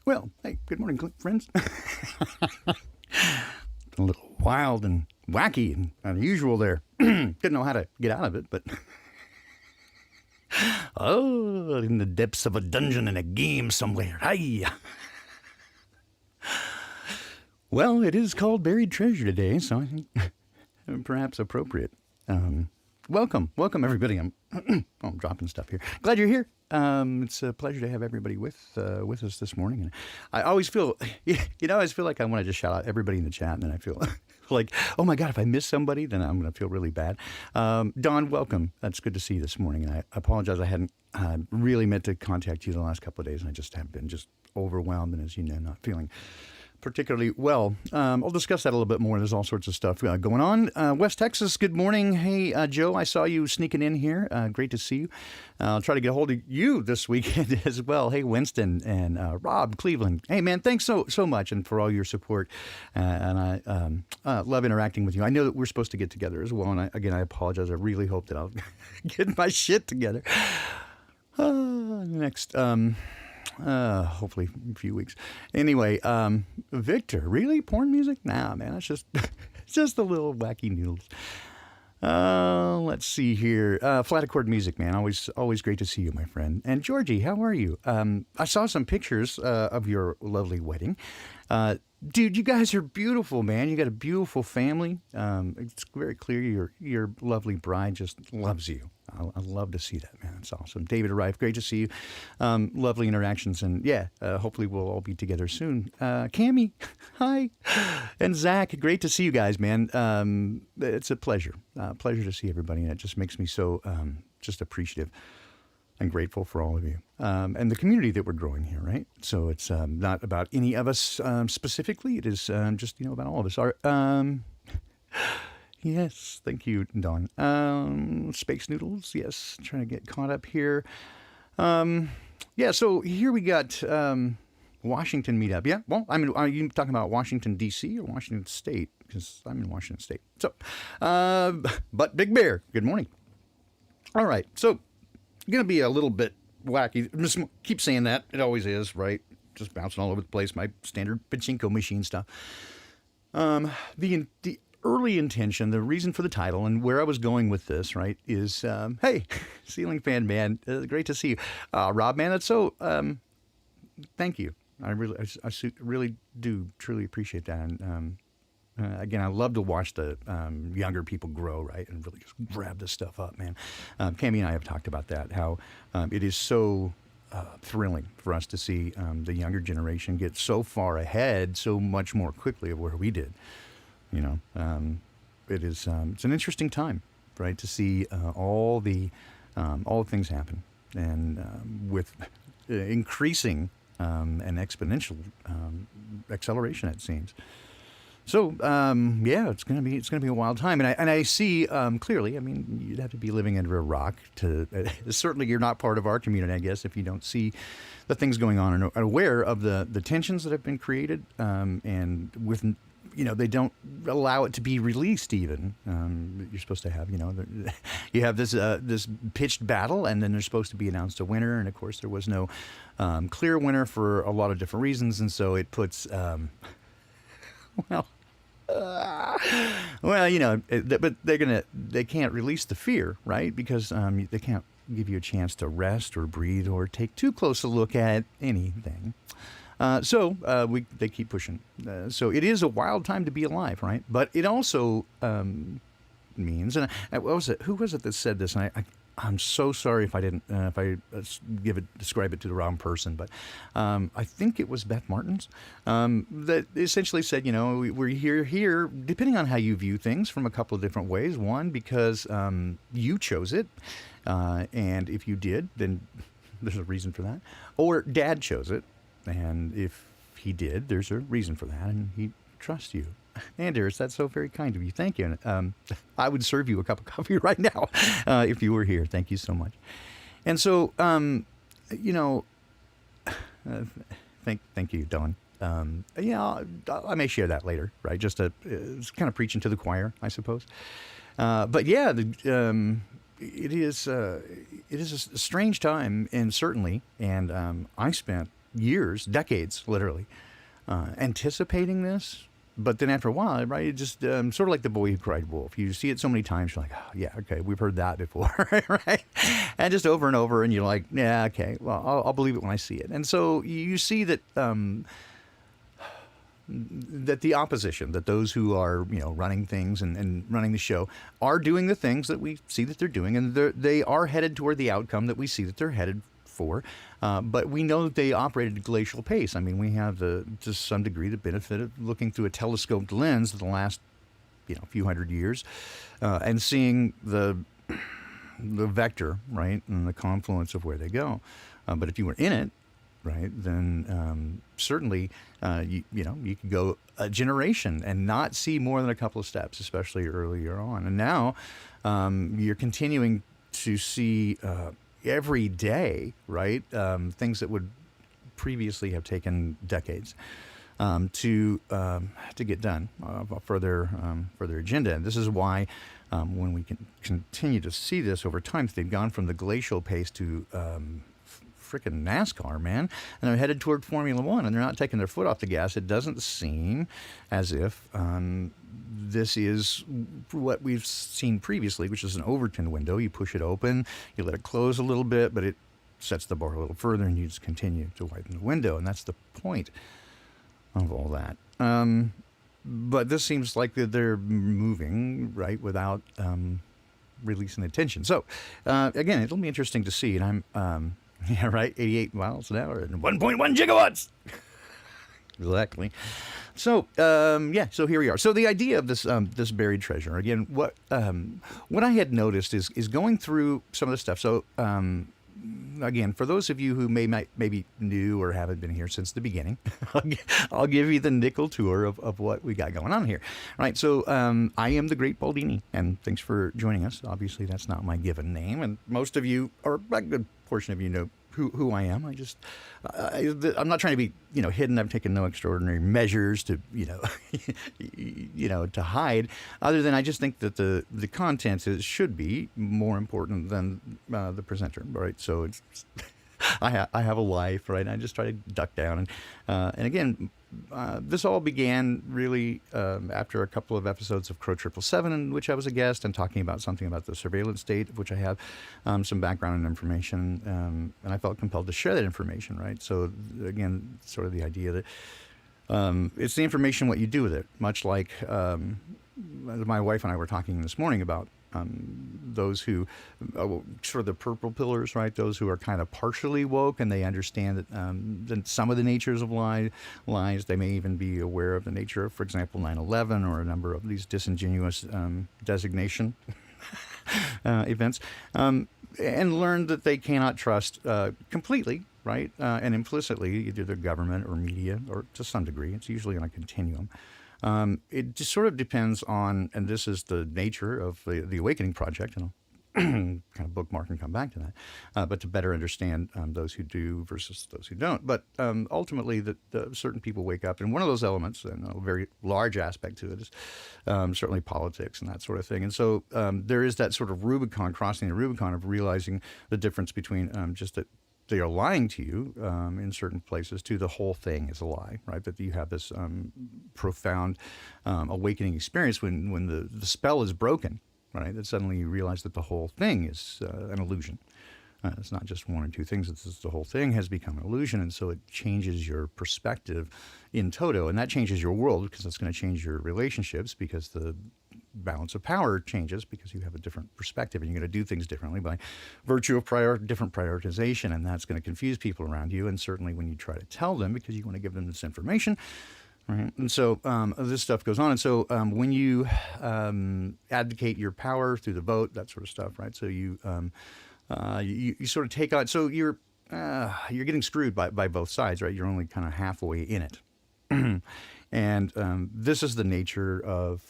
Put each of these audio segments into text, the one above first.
Well, hey, good morning, friends. A little wild and wacky and unusual there. Didn't know how to get out of it, but oh, in the depths of a dungeon in a game somewhere. Hi. Well, it is called Buried Treasure today, so I think perhaps appropriate. Welcome everybody. I'm dropping stuff here. Glad you're here. It's a pleasure to have everybody with us this morning. And I always feel, I always feel like I want to just shout out everybody in the chat, and then I feel like, oh my God, if I miss somebody, then I'm going to feel really bad. Don, welcome. That's good to see you this morning. And I apologize, I hadn't really meant to contact you the last couple of days, and I just have been just overwhelmed, and as you know, not feeling particularly well. I'll discuss that a little bit more. There's all sorts of stuff going on. West Texas, good morning. Hey, Joe, I saw you sneaking in here. Great to see you. I'll try to get a hold of you this weekend as well. Hey, Winston and Rob, Cleveland. Hey, man, thanks so much and for all your support. And I love interacting with you. I know that we're supposed to get together as well. And I apologize. I really hope that I'll get my shit together. Next. Hopefully a few weeks. Anyway, Victor, really? Porn music? Nah, man, it's just a little wacky noodles. Let's see here. Flat Accord Music, man. Always great to see you, my friend. And Georgie, how are you? I saw some pictures of your lovely wedding. Dude, you guys are beautiful, man. You got a beautiful family. It's very clear your lovely bride just loves you. I love to see that, man. It's awesome. David arrived. Great to see you. Lovely interactions. And yeah, hopefully we'll all be together soon. Cammie, hi. And Zach, great to see you guys, man. It's a pleasure. Pleasure to see everybody. And it just makes me so just appreciative and grateful for all of you and the community that we're growing here, right? So it's not about any of us specifically. It is just, about all of us. Yes, thank you, Dawn. Space Noodles, yes, trying to get caught up here. So here we got Washington meetup. Yeah, well, are you talking about Washington, D.C. or Washington State? Because I'm in Washington State. So, but Big Bear, good morning. All right, so going to be a little bit wacky. Just keep saying that. It always is, right? Just bouncing all over the place. My standard pachinko machine stuff. The early intention, the reason for the title, and where I was going with this, right, is, hey, Ceiling Fan Man, great to see you. Rob, man, that's so, thank you. I really do truly appreciate that. And, again, I love to watch the younger people grow, right, and really just grab this stuff up, man. Cammie and I have talked about that, how it is so thrilling for us to see the younger generation get so far ahead so much more quickly of where we did. It is it's an interesting time, right, to see all the things happen, and with increasing and exponential acceleration, it seems. So it's gonna be a wild time, and I see clearly. I mean, you'd have to be living under a rock to. Certainly, you're not part of our community, I guess, if you don't see the things going on and are aware of the tensions that have been created, and with. They don't allow it to be released even. You're supposed to have, you have this pitched battle, and then there's supposed to be announced a winner. And of course, there was no clear winner for a lot of different reasons. And so it puts, but they can't release the fear, right? Because they can't give you a chance to rest or breathe or take too close a look at anything. They keep pushing. So it is a wild time to be alive, right? But it also means, and what was it? Who was it that said this? And I'm so sorry if I didn't, if I describe it to the wrong person, but I think it was Beth Martins that essentially said, we're here, depending on how you view things, from a couple of different ways. One, because you chose it, and if you did, then there's a reason for that. Or Dad chose it. And if he did, there's a reason for that, and he trusts you. Anders, that's so very kind of you. Thank you. I would serve you a cup of coffee right now if you were here. Thank you so much. And so, thank you, Dawn. I may share that later, right? Just it's kind of preaching to the choir, I suppose. But yeah, it is a strange time, and certainly, and I spent years, decades, literally, anticipating this. But then after a while, right, it just sort of like the boy who cried wolf. You see it so many times, you're like, oh, yeah, okay, we've heard that before, right? And just over and over, and you're like, yeah, okay, well, I'll believe it when I see it. And so you see that that the opposition, that those who are running things and running the show, are doing the things that we see that they're doing, and they are headed toward the outcome that we see that they're headed for. But we know that they operate at a glacial pace. I mean, we have to some degree the benefit of looking through a telescoped lens of the last few hundred years, and seeing the vector, right, and the confluence of where they go. But if you were in it, right, then certainly you could go a generation and not see more than a couple of steps, especially earlier on. And now you're continuing to see every day, right, things that would previously have taken decades to get done for their agenda. And this is why when we can continue to see this over time, they've gone from the glacial pace to freaking NASCAR, man, and they're headed toward Formula One, and they're not taking their foot off the gas. It doesn't seem as if this is what we've seen previously, which is an Overton window. You push it open, you let it close a little bit, but it sets the bar a little further, and you just continue to widen the window, and that's the point of all that. But this seems like that they're moving right without releasing the tension. So again, it'll be interesting to see, and I'm yeah, right, 88 miles an hour and 1.1 gigawatts. Exactly. So, so here we are. So the idea of this this buried treasure, again, what I had noticed is going through some of the stuff. So, again, for those of you who maybe new or haven't been here since the beginning, I'll give you the nickel tour of what we got going on here. All right, so I am the Great Baldini, and thanks for joining us. Obviously, that's not my given name, and most of you, or a good portion of you, know who I am. I'm not trying to be hidden. I've taken no extraordinary measures to to hide, other than I just think that the content should be more important than the presenter, right? So it's I have a life, right? And I just try to duck down, and again, this all began really after a couple of episodes of Crow 777, in which I was a guest and talking about something about the surveillance state, of which I have some background and information, and I felt compelled to share that information, right? So again, sort of the idea that it's the information, what you do with it, much like my wife and I were talking this morning about those who sort of the purple pillars, right? Those who are kind of partially woke, and they understand that some of the natures of lies. They may even be aware of the nature of, for example, 9/11 or a number of these disingenuous designation events, and learn that they cannot trust completely, right, and implicitly either the government or media, or to some degree. It's usually on a continuum. It just sort of depends on, and this is the nature of the Awakening Project, and I'll kind of bookmark and come back to that, but to better understand those who do versus those who don't. But ultimately, that certain people wake up, and one of those elements, and a very large aspect to it, is certainly politics and that sort of thing. And so there is that sort of Rubicon, crossing the Rubicon of realizing the difference between just that they are lying to you in certain places, to the whole thing is a lie, right? That you have this profound awakening experience when the spell is broken, right? That suddenly you realize that the whole thing is an illusion. It's not just one or two things. It's the whole thing has become an illusion, and so it changes your perspective in toto, and that changes your world, because it's going to change your relationships, because the balance of power changes, because you have a different perspective, and you're going to do things differently by virtue of different prioritization, and that's going to confuse people around you, and certainly when you try to tell them, because you want to give them this information. Right. And so this stuff goes on. And so when you advocate your power through the vote, that sort of stuff, right? So you sort of take on. So you're getting screwed by both sides, right? You're only kind of halfway in it. And this is the nature of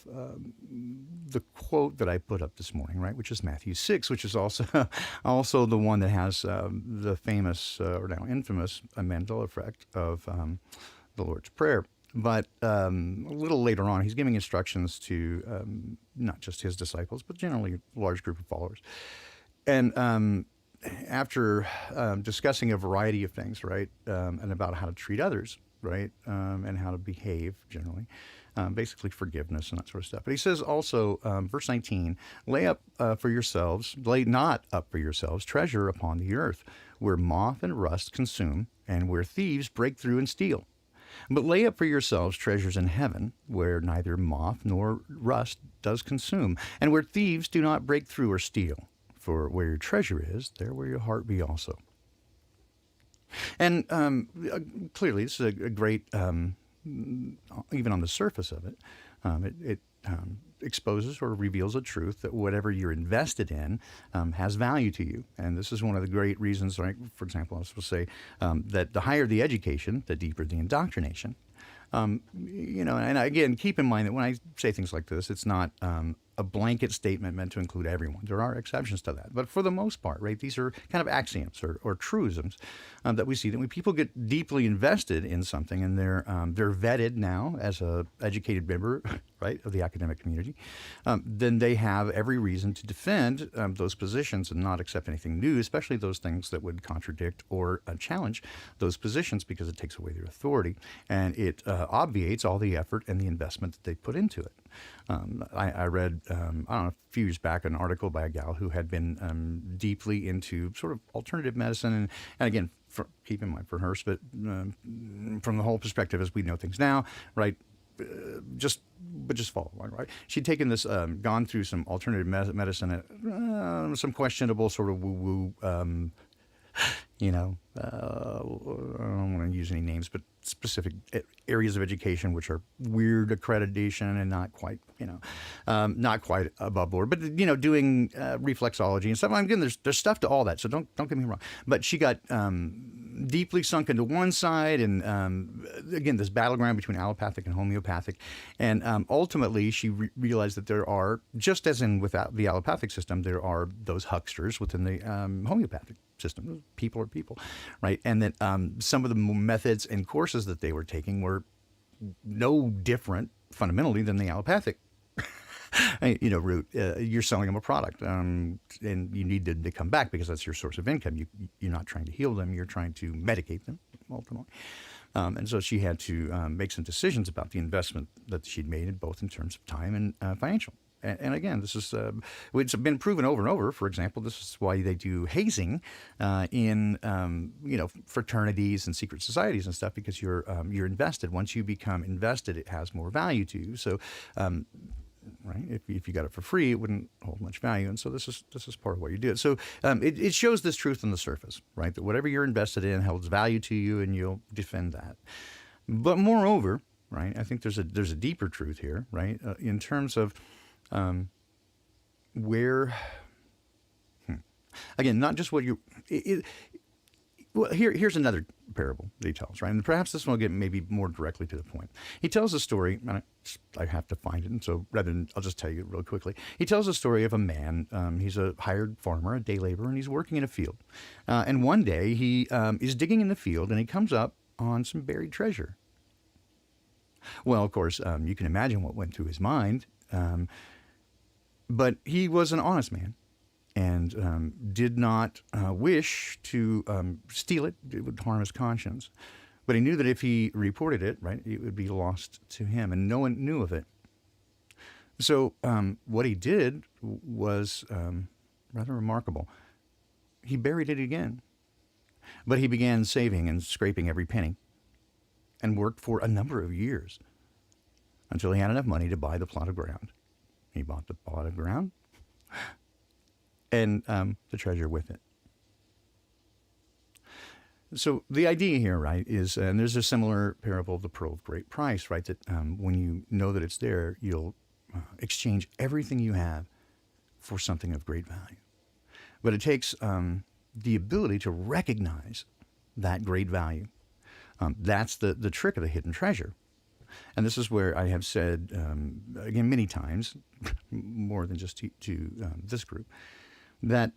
the quote that I put up this morning, right? Which is Matthew 6, which is also the one that has the famous or now infamous Mandela effect of the Lord's Prayer. But a little later on, he's giving instructions to not just his disciples, but generally a large group of followers. And after discussing a variety of things, right, and about how to treat others, right, and how to behave generally, basically forgiveness and that sort of stuff. But he says also, verse 19, lay not up for yourselves treasure upon the earth, where moth and rust consume, and where thieves break through and steal. But lay up for yourselves treasures in heaven, where neither moth nor rust does consume, and where thieves do not break through or steal. For where your treasure is, there will your heart be also. And clearly, this is a great, even on the surface of it, it exposes or reveals a truth that whatever you're invested in has value to you. And this is one of the great reasons, right? For example, I will say that the higher the education, the deeper the indoctrination. And again, keep in mind that when I say things like this, it's not a blanket statement meant to include everyone. There are exceptions to that. But for the most part, right, these are kind of axioms or truisms that we see that when people get deeply invested in something and they're vetted now as a educated member, right, of the academic community, then they have every reason to defend those positions and not accept anything new, especially those things that would contradict or challenge those positions, because it takes away their authority and it obviates all the effort and the investment that they put into it. I read, I don't know, a few years back, an article by a gal who had been deeply into sort of alternative medicine. And again, keep in mind for her, but from the whole perspective as we know things now, right, just follow along, right? She'd taken this, gone through some alternative medicine, some questionable sort of woo-woo, I don't want to use any names, but specific areas of education which are weird accreditation and not quite above board. But doing reflexology and stuff. Again, there's stuff to all that, so don't get me wrong. But she got deeply sunk into one side, and again, this battleground between allopathic and homeopathic, and ultimately she realized that there are, just as in without the allopathic system, there are those hucksters within the homeopathic system. People are people, right? And that some of the methods and courses that they were taking were no different fundamentally than the allopathic route. You're selling them a product, and you need to come back because that's your source of income. You're not trying to heal them, you're trying to medicate them ultimately. And so she had to make some decisions about the investment that she'd made, both in terms of time and financial. And again, this is it's been proven over and over. For example, this is why they do hazing in fraternities and secret societies and stuff, because you're invested. Once you become invested, it has more value to you. So, right, if you got it for free, it wouldn't hold much value. And so this is part of why you do it. So it shows this truth on the surface, right? That whatever you're invested in holds value to you, and you'll defend that. But moreover, right, I think there's a deeper truth here, right, in terms of where, again, not just what you, well, here's another parable that he tells, right? And perhaps this one will get maybe more directly to the point. He tells a story, and I have to find it, and so rather than, I'll just tell you real quickly. He tells a story of a man, he's a hired farmer, a day laborer, and he's working in a field. And one day he is digging in the field, and he comes up on some buried treasure. Well, of course, you can imagine what went through his mind. But he was an honest man and did not wish to steal it. It would harm his conscience. But he knew that if he reported it, right, it would be lost to him, and no one knew of it. So what he did was rather remarkable. He buried it again. But he began saving and scraping every penny and worked for a number of years until he had enough money to buy the plot of ground. He bought the plot of ground and the treasure with it. So the idea here, right, is, and there's a similar parable of the pearl of great price, right, that when you know that it's there, you'll exchange everything you have for something of great value. But it takes the ability to recognize that great value. That's the trick of the hidden treasure. And this is where I have said, again, many times, more than just to this group, that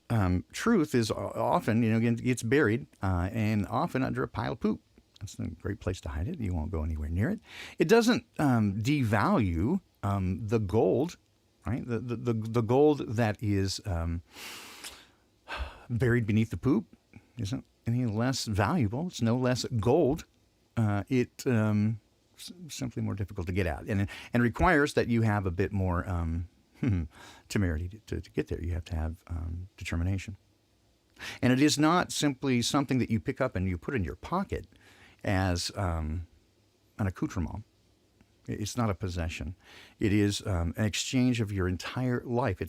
truth is often, again, gets buried and often under a pile of poop. That's a great place to hide it. You won't go anywhere near it. It doesn't devalue the gold, right? The gold that is buried beneath the poop isn't any less valuable. It's no less gold. Simply more difficult to get at, and requires that you have a bit more temerity to get there. You have to have determination. And it is not simply something that you pick up and you put in your pocket as an accoutrement. It's not a possession. It is an exchange of your entire life.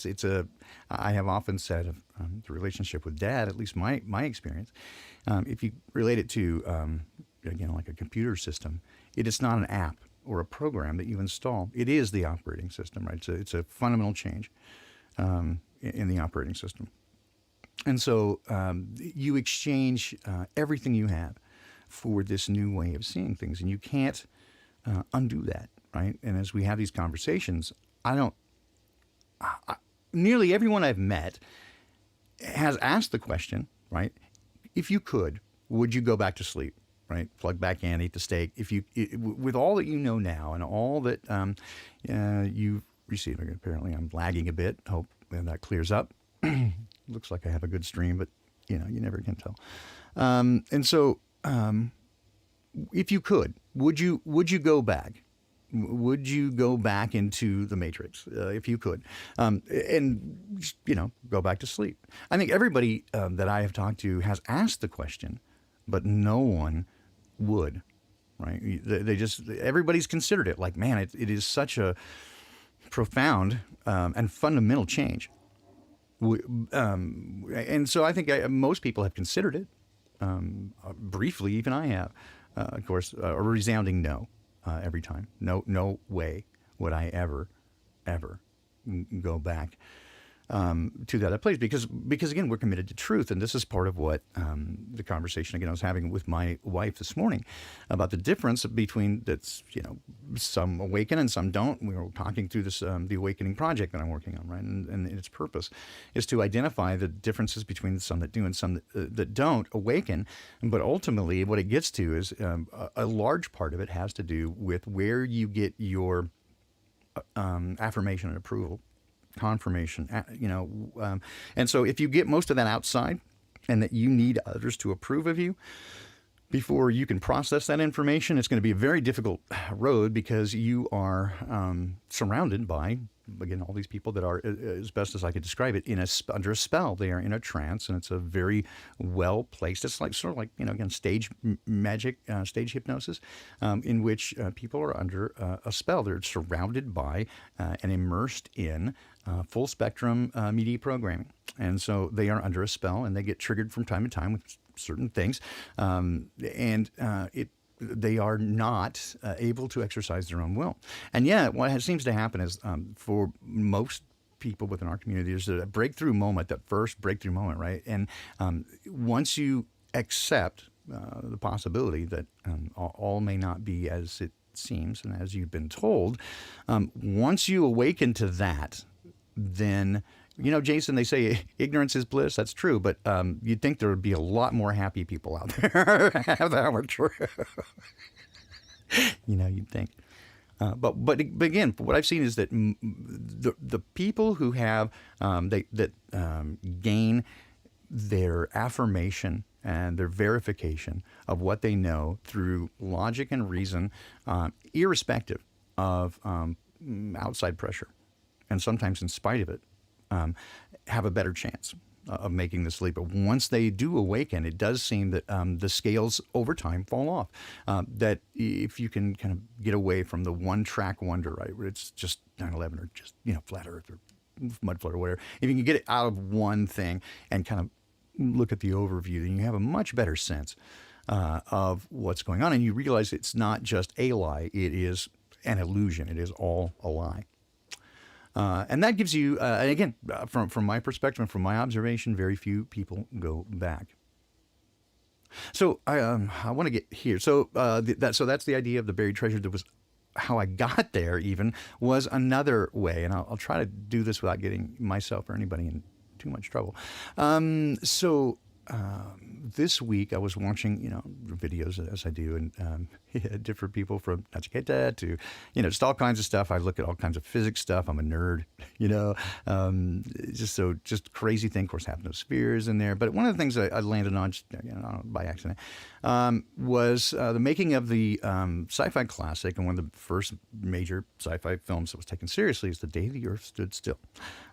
I have often said of the relationship with Dad, at least my experience, if you relate it to, again, like a computer system, it is not an app or a program that you install. It is the operating system, right? It's a fundamental change in the operating system. And so you exchange everything you have for this new way of seeing things, and you can't undo that, right? And as we have these conversations, nearly everyone I've met has asked the question, right? If you could, would you go back to sleep, right? Plug back in, eat the steak. With all that you know now and all that you've received, apparently I'm lagging a bit. Hope that clears up. Looks like I have a good stream, but you never can tell. And so, if you could, would you go back? Would you go back into the matrix if you could, and go back to sleep? I think everybody that I have talked to has asked the question, but no one would. Right? Everybody's considered it. Like, man, it is such a profound and fundamental change. And so I think most people have considered it. Briefly, even I have. Of course, a resounding no every time. No way would I ever go back to that place, because again, we're committed to truth, and this is part of what the conversation again I was having with my wife this morning about the difference between that's some awaken and some don't. We were talking through this the awakening project that I'm working on, right? And its purpose is to identify the differences between some that do and some that don't awaken. But ultimately, what it gets to is a large part of it has to do with where you get your affirmation and approval. Confirmation, and so if you get most of that outside, and that you need others to approve of you before you can process that information, it's going to be a very difficult road, because you are surrounded by, again, all these people that are, as best as I could describe it, under a spell. They are in a trance, and it's a very well placed. It's like sort of like again, stage magic, stage hypnosis, in which people are under a spell. They're surrounded by and immersed in full spectrum media programming, and so they are under a spell, and they get triggered from time to time with certain things, they are not able to exercise their own will. And yet, what seems to happen is, for most people within our community, there's a breakthrough moment, that first breakthrough moment, right? And once you accept the possibility that all may not be as it seems and as you've been told, once you awaken to that, then, Jason, they say ignorance is bliss. That's true, but you'd think there would be a lot more happy people out there. That were true. You'd think. But again, what I've seen is that the people who have gain their affirmation and their verification of what they know through logic and reason, irrespective of outside pressure, and sometimes in spite of it, have a better chance of making this leap. But once they do awaken, it does seem that the scales over time fall off. That if you can kind of get away from the one-track wonder, right, where it's just 9/11 or just flat Earth or mud flood or whatever, if you can get it out of one thing and kind of look at the overview, then you have a much better sense of what's going on, and you realize it's not just a lie; it is an illusion. It is all a lie. And that gives you, and again, from my perspective and from my observation, very few people go back. So I want to get here. So that's the idea of the buried treasure. That was how I got there. Even was another way, and I'll try to do this without getting myself or anybody in too much trouble. So this week I was watching, videos as I do, and different people from Unintended to, just all kinds of stuff. I look at all kinds of physics stuff. I'm a nerd, just crazy thing. Of course, have no spheres in there. But one of the things I landed on, just, by accident, was the making of the sci-fi classic, and one of the first major sci-fi films that was taken seriously is The Day the Earth Stood Still.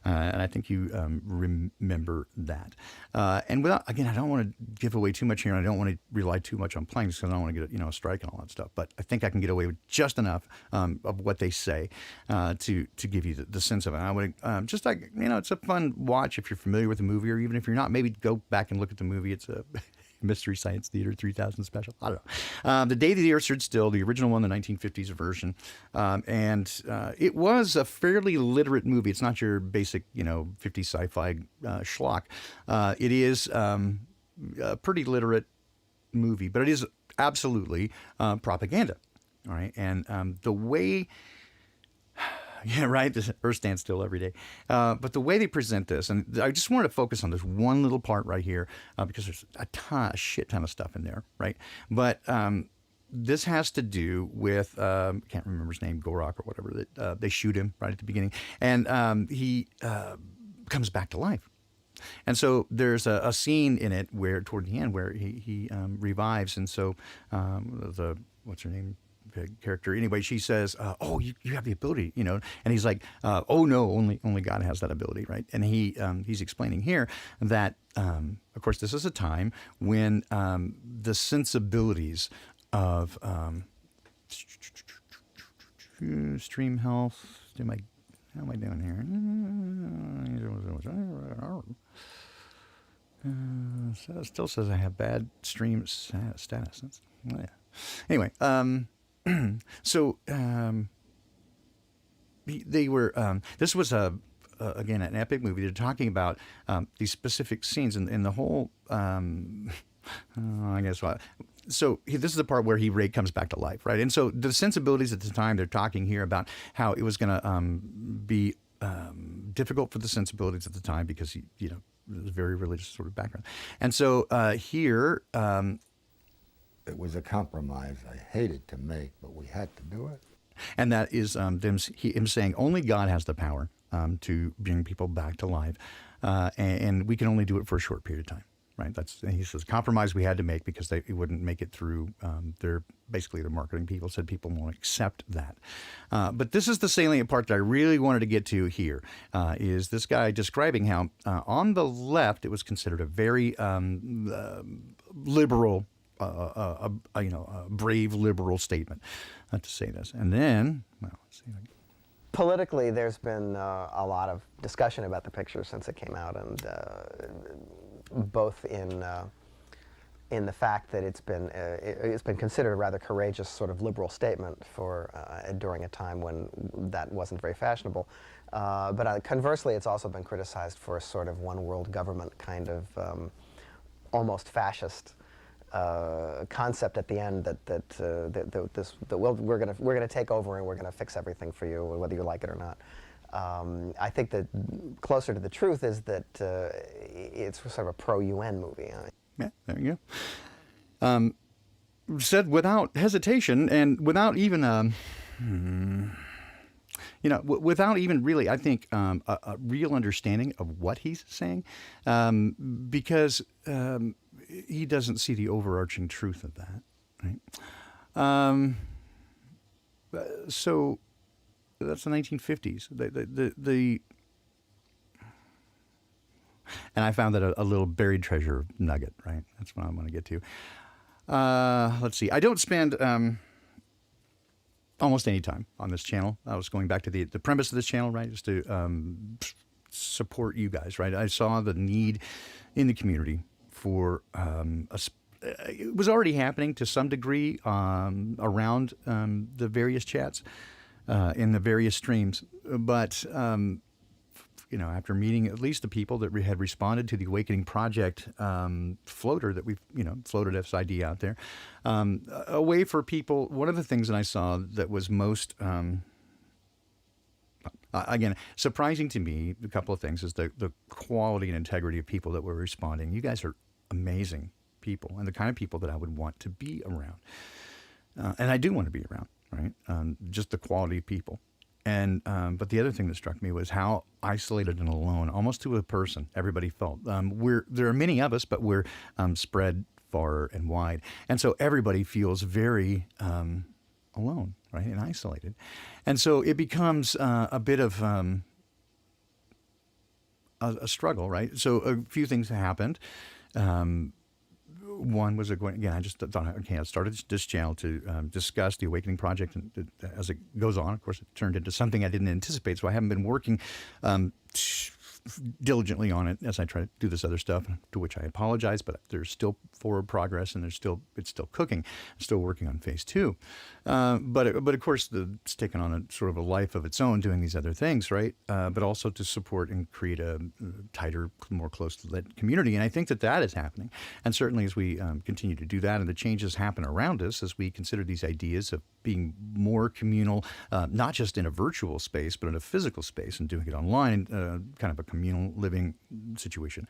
And I think you remember that. And without, again, I don't want to give away too much here, and I don't want to rely too much on playing because I don't want to get a strike and all that stuff. But I think I can get away with just enough of what they say to give you the sense of it. And I would just like, it's a fun watch if you're familiar with the movie, or even if you're not, maybe go back and look at the movie. It's a Mystery Science Theater 3000 special. I don't know. The Day the Earth Stood Still, the original one, the 1950s version. And it was a fairly literate movie. It's not your basic, 50s sci-fi schlock. It is a pretty literate movie, but it is absolutely propaganda. All right. And the way... Yeah, right. The Earth stands still every day. But the way they present this, and I just wanted to focus on this one little part right here because there's a shit ton of stuff in there, right? But this has to do with, I can't remember his name, Gorak or whatever, that they shoot him right at the beginning. And he comes back to life. And so there's a scene in it where, toward the end, where he revives. And so what's her name? Character. Anyway, she says, "Oh, you have the ability, And he's like, "Oh no, only God has that ability, right?" And he's explaining here that, of course, this is a time when the sensibilities of stream health. How am I doing here? So it still says I have bad stream status. Yeah. Anyway. So they were. This was again an epic movie. They're talking about these specific scenes and the whole. I guess what. So this is the part where Ray comes back to life, right? And so the sensibilities at the time, they're talking here about how it was going to be difficult for the sensibilities at the time because he, it was a very religious sort of background, and so here. It was a compromise I hated to make, but we had to do it. And that is him saying only God has the power to bring people back to life, and we can only do it for a short period of time. Right? He says compromise we had to make because they wouldn't make it through. Their marketing people said people won't accept that. But this is the salient part that I really wanted to get to here. Is this guy describing how on the left it was considered a very liberal. A brave liberal statement to say this. And then, let's see. Politically, there's been a lot of discussion about the picture since it came out, and both in the fact that it's been considered a rather courageous sort of liberal statement for during a time when that wasn't very fashionable. But conversely, it's also been criticized for a sort of one world government kind of almost fascist concept at the end that we're gonna take over and we're gonna fix everything for you whether you like it or not. I think that closer to the truth is that it's sort of a pro-UN movie. Yeah, there you go. Said without hesitation and without even without even really, I think, a real understanding of what he's saying, because he doesn't see the overarching truth of that, right? So that's the 1950s. And I found that a little buried treasure nugget, right? That's what I want to get to. Let's see. I don't spend almost any time on this channel. I was going back to the premise of this channel, right, is to support you guys, right? I saw the need in the community for it was already happening to some degree around the various chats in the various streams, but after meeting at least the people that had responded to the Awakening Project floater that we've floated this idea out there, a way for people. One of the things that I saw that was most again surprising to me, a couple of things, is the quality and integrity of people that were responding. You guys are amazing people and the kind of people that I would want to be around. And I do want to be around, right? Just the quality of people. And but the other thing that struck me was how isolated and alone, almost to a person, everybody felt. There are many of us, but we're spread far and wide, and so everybody feels very alone, right, and isolated, and so it becomes a bit of a struggle, right? So a few things happened. One was again. I just thought, okay, I started this channel to discuss the Awakening Project, and as it goes on, of course, it turned into something I didn't anticipate. So I haven't been working diligently on it as I try to do this other stuff, to which I apologize. But there's still forward progress, and it's still cooking. I'm still working on phase 2. But of course, it's taken on a sort of a life of its own, doing these other things, right? But also to support and create a tighter, more close-knit community. And I think that is happening. And certainly as we continue to do that, and the changes happen around us as we consider these ideas of being more communal, not just in a virtual space, but in a physical space, and doing it online, kind of a communal living situation.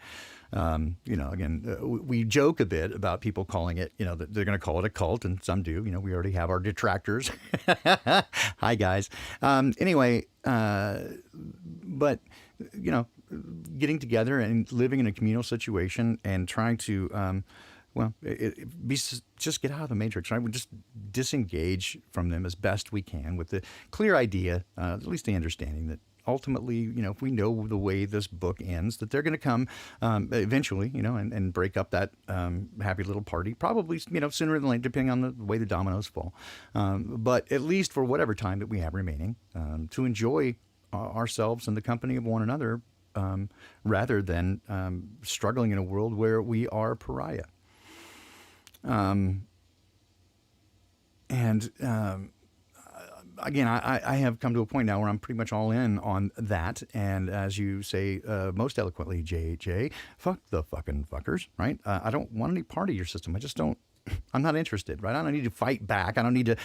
Again, we joke a bit about people calling it, that they're going to call it a cult, and some do. We already have our detractors. Hi, guys. Anyway, but, getting together and living in a communal situation and trying to, just get out of the matrix, right? We just disengage from them as best we can with the clear idea, at least the understanding that ultimately, if we know the way this book ends, that they're going to come eventually, and break up that happy little party, probably, sooner than later, depending on the way the dominoes fall. But at least for whatever time that we have remaining, to enjoy ourselves and the company of one another, rather than struggling in a world where we are pariah. Again, I have come to a point now where I'm pretty much all in on that. And as you say most eloquently, JJ, fuck the fucking fuckers, right? I don't want any part of your system. I just don't. I'm not interested, right? I don't need to fight back. I don't need to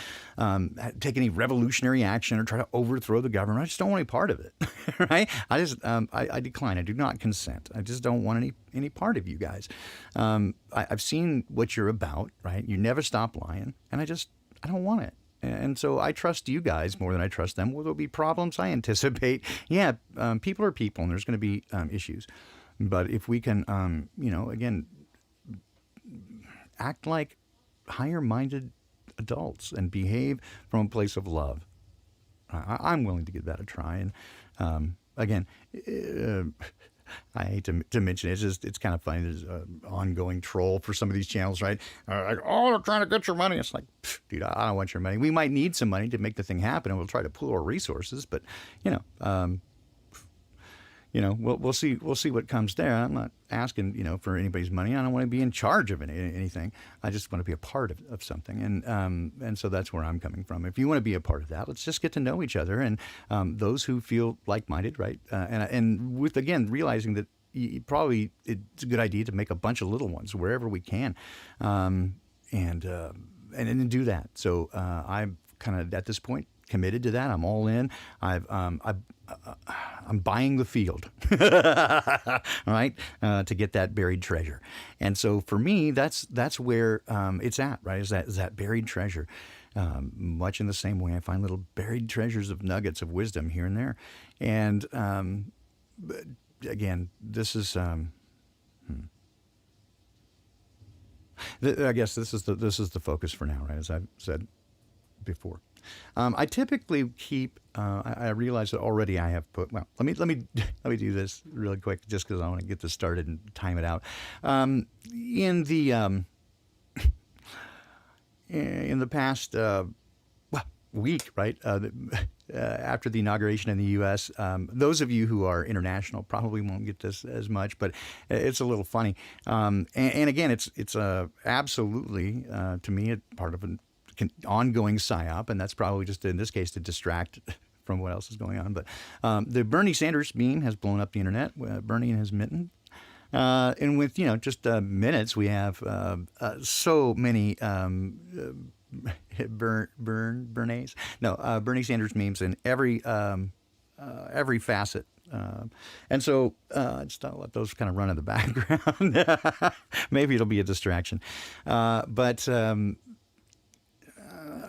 take any revolutionary action or try to overthrow the government. I just don't want any part of it, right? I decline. I do not consent. I just don't want any part of you guys. I've seen what you're about, right? You never stop lying, and I don't want it. And so I trust you guys more than I trust them. Will there be problems? I anticipate. Yeah, people are people, and there's going to be issues. But if we can, again, act like higher-minded adults and behave from a place of love, I'm willing to give that a try. And again, I hate to mention it. It's kind of funny. There's an ongoing troll for some of these channels, right? Like, oh, they're trying to get your money. It's like, dude, I don't want your money. We might need some money to make the thing happen, and we'll try to pool our resources. But we'll see what comes there. I'm not asking, for anybody's money. I don't want to be in charge of anything. I just want to be a part of something. And so that's where I'm coming from. If you want to be a part of that, let's just get to know each other. And those who feel like-minded, right? And with, again, realizing that probably it's a good idea to make a bunch of little ones wherever we can. And then do that. So I'm kind of, at this point, committed to that. I'm all in. I'm buying the field, right, to get that buried treasure. And so for me, that's where it's at, right, is that buried treasure. Much in the same way I find little buried treasures of nuggets of wisdom here and there. And again, this is I guess this is the focus for now, right, as I've said before. I typically keep. I realize that already I have put. Well, let me do this really quick, just because I want to get this started and time it out. In the past week, right, after the inauguration in the U.S., those of you who are international probably won't get this as much, but it's a little funny. And again, it's absolutely to me a part of an ongoing psyop, and that's probably just in this case to distract from what else is going on. But the Bernie Sanders meme has blown up the internet. Bernie and his mitten, and with just minutes, we have so many Bernie Sanders memes in every facet And so just don't let those kind of run in the background. Maybe it'll be a distraction.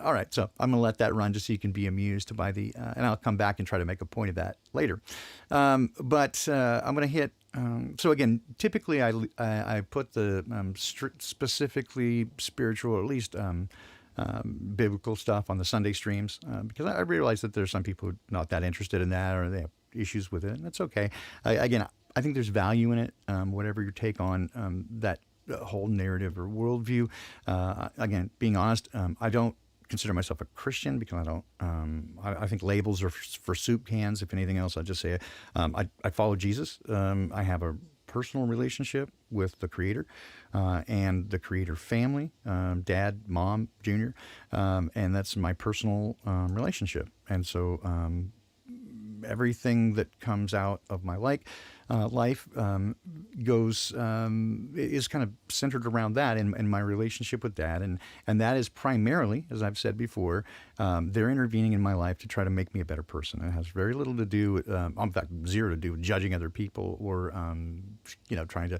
All right, so I'm going to let that run just so you can be amused by the, and I'll come back and try to make a point of that later. I'm going to hit, so again, typically I put the specifically spiritual, or at least biblical stuff on the Sunday streams because I realize that there's some people who are not that interested in that or they have issues with it, and that's okay. Again, I think there's value in it, whatever your take on that whole narrative or worldview. Again, being honest, I don't consider myself a Christian because I don't. I think labels are for soup cans. If anything else, I just say I follow Jesus. I have a personal relationship with the Creator and the Creator family, Dad, Mom, Junior, and that's my personal relationship. And so everything that comes out of my life goes is kind of centered around that in my relationship with Dad, and that is primarily, as I've said before, they're intervening in my life to try to make me a better person. It has very little to do with, in fact, zero to do with judging other people or trying to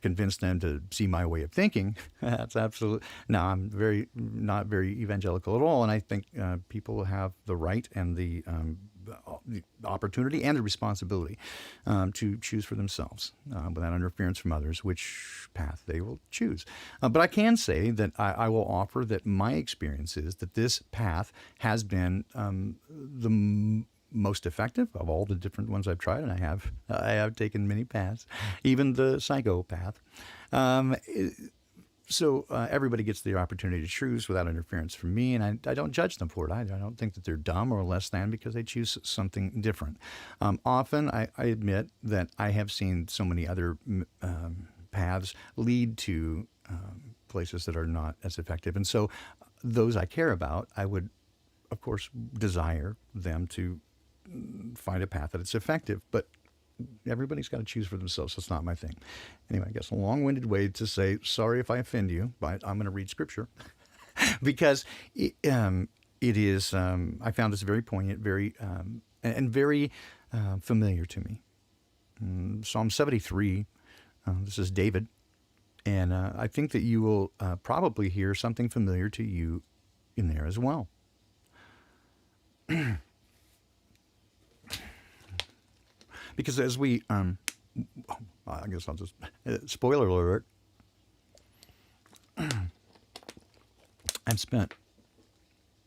convince them to see my way of thinking. That's absolutely no. I'm not very evangelical at all, and I think people have the right and the opportunity and the responsibility to choose for themselves without interference from others which path they will choose. But I can say that I will offer that my experience is that this path has been the most effective of all the different ones I've tried, and I have taken many paths, even the psychopath. So everybody gets the opportunity to choose without interference from me, and I don't judge them for it. I don't think that they're dumb or less than because they choose something different. Often, I admit that I have seen so many other paths lead to places that are not as effective. And so those I care about, I would, of course, desire them to find a path that is effective. But everybody's got to choose for themselves. So it's not my thing. Anyway, I guess a long-winded way to say, sorry if I offend you, but I'm going to read Scripture because it is, I found this very poignant, very, and very familiar to me. Psalm 73, this is David, and I think that you will probably hear something familiar to you in there as well. Because as we, I guess I'll just, spoiler alert, I've spent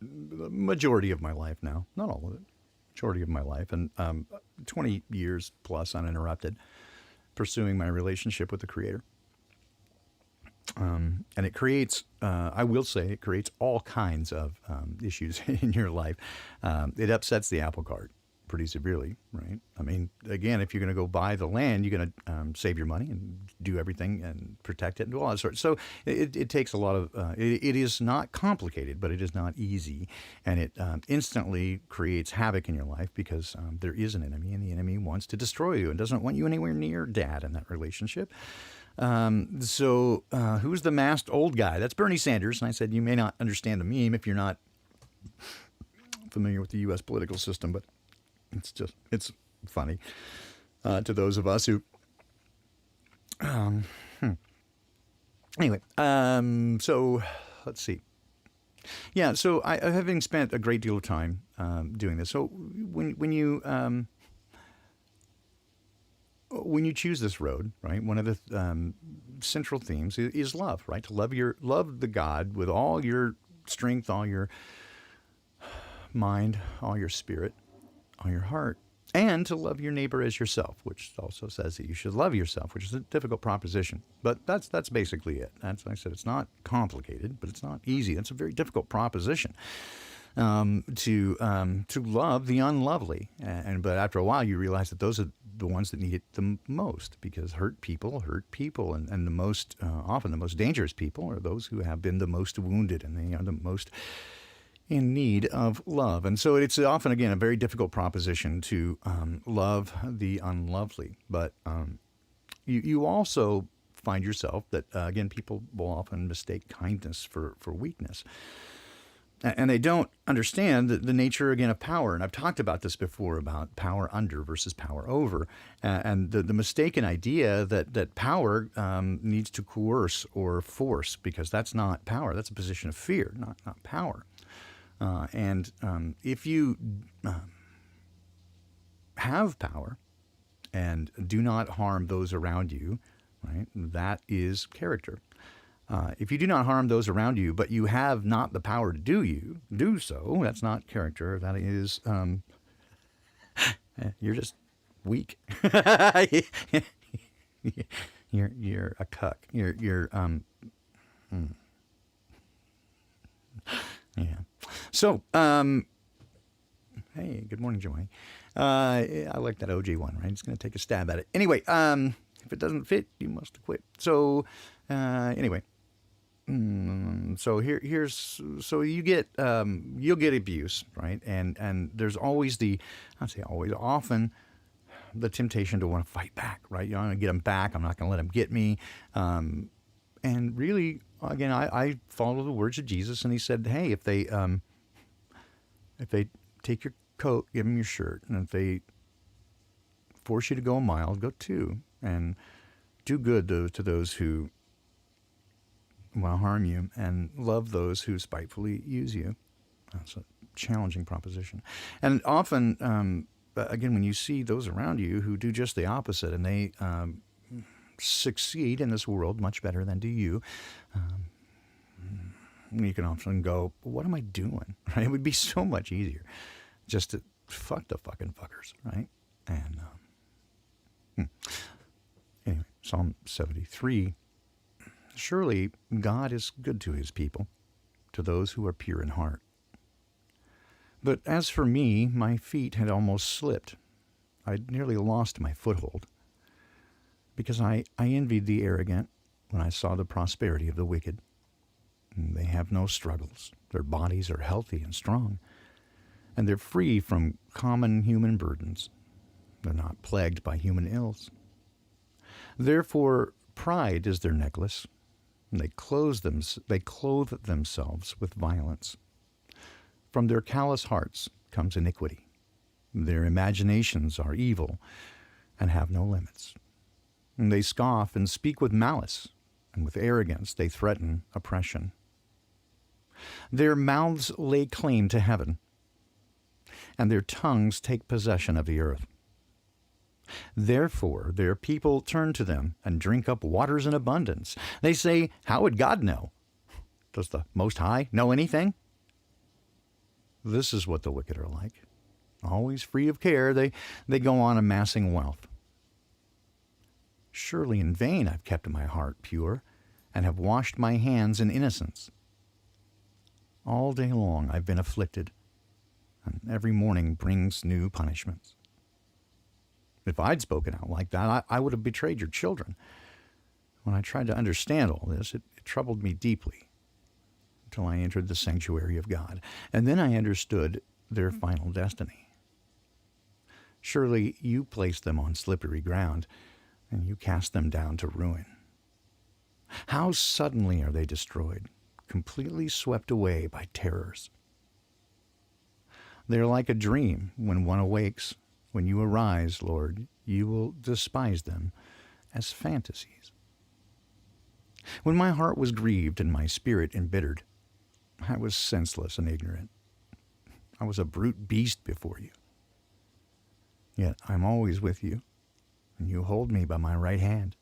the majority of my life now, not all of it, majority of my life, and 20 years plus uninterrupted, pursuing my relationship with the Creator. And it creates, I will say, it creates all kinds of issues in your life. It upsets the apple cart pretty severely, right? I mean, again, if you're going to go buy the land, you're going to save your money and do everything and protect it and do all that sort. So it takes a lot of, it is not complicated, but it is not easy. And it instantly creates havoc in your life because there is an enemy, and the enemy wants to destroy you and doesn't want you anywhere near Dad in that relationship. So who's the masked old guy? That's Bernie Sanders. And I said, you may not understand the meme if you're not familiar with the U.S. political system, but it's funny to those of us who, anyway, so let's see. Yeah, so I having spent a great deal of time doing this. So when you choose this road, right, one of the central themes is love, right? To love the God with all your strength, all your mind, all your spirit, all your heart, and to love your neighbor as yourself, which also says that you should love yourself, which is a difficult proposition. But that's basically it. That's, like I said, it's not complicated, but it's not easy. It's a very difficult proposition to love the unlovely. But after a while, you realize that those are the ones that need it the most, because hurt people, and the most often the most dangerous people are those who have been the most wounded, and they are the most in need of love. And so it's often, again, a very difficult proposition to love the unlovely. But you also find yourself that, again, people will often mistake kindness for weakness. And they don't understand the nature, again, of power. And I've talked about this before, about power under versus power over. And the mistaken idea that power needs to coerce or force, because that's not power. That's a position of fear, not power. And if you have power and do not harm those around you, right, that is character. If you do not harm those around you, but you have not the power to do so, that's not character. That is, you're just weak. You're a cuck. Yeah. So, hey, good morning, Joey. I like that OJ one, right? It's going to take a stab at it. Anyway, if it doesn't fit, you must quit. So, anyway. So so you get you'll get abuse, right? And there's always often the temptation to want to fight back, right? You know, I'm going to get them back. I'm not going to let them get me. And really, again, I follow the words of Jesus, and he said, hey, if they take your coat, give them your shirt, and if they force you to go a mile, go 2, and do good to those who want to harm you, and love those who spitefully use you. That's a challenging proposition. And often, again, when you see those around you who do just the opposite, and they succeed in this world much better than do you, you can often go, what am I doing? Right? It would be so much easier just to fuck the fucking fuckers, right? And anyway, Psalm 73. Surely God is good to his people, to those who are pure in heart. But as for me, my feet had almost slipped. I'd nearly lost my foothold, because I envied the arrogant when I saw the prosperity of the wicked. They have no struggles. Their bodies are healthy and strong, and they're free from common human burdens. They're not plagued by human ills. Therefore, pride is their necklace. And they clothe themselves with violence. From their callous hearts comes iniquity. Their imaginations are evil and have no limits. And they scoff and speak with malice, and with arrogance they threaten oppression. Their mouths lay claim to heaven, and their tongues take possession of the earth. Therefore, their people turn to them and drink up waters in abundance. They say, how would God know? Does the Most High know anything? This is what the wicked are like. Always free of care, they go on amassing wealth. Surely in vain I've kept my heart pure and have washed my hands in innocence. All day long I've been afflicted, and every morning brings new punishments. If I'd spoken out like that, I would have betrayed your children. When I tried to understand all this, it troubled me deeply until I entered the sanctuary of God. And then I understood their final destiny. Surely you placed them on slippery ground, and you cast them down to ruin. How suddenly are they destroyed, completely swept away by terrors. They're like a dream when one awakes. When you arise, Lord, you will despise them as fantasies. When my heart was grieved and my spirit embittered, I was senseless and ignorant. I was a brute beast before you. Yet I'm always with you, and you hold me by my right hand.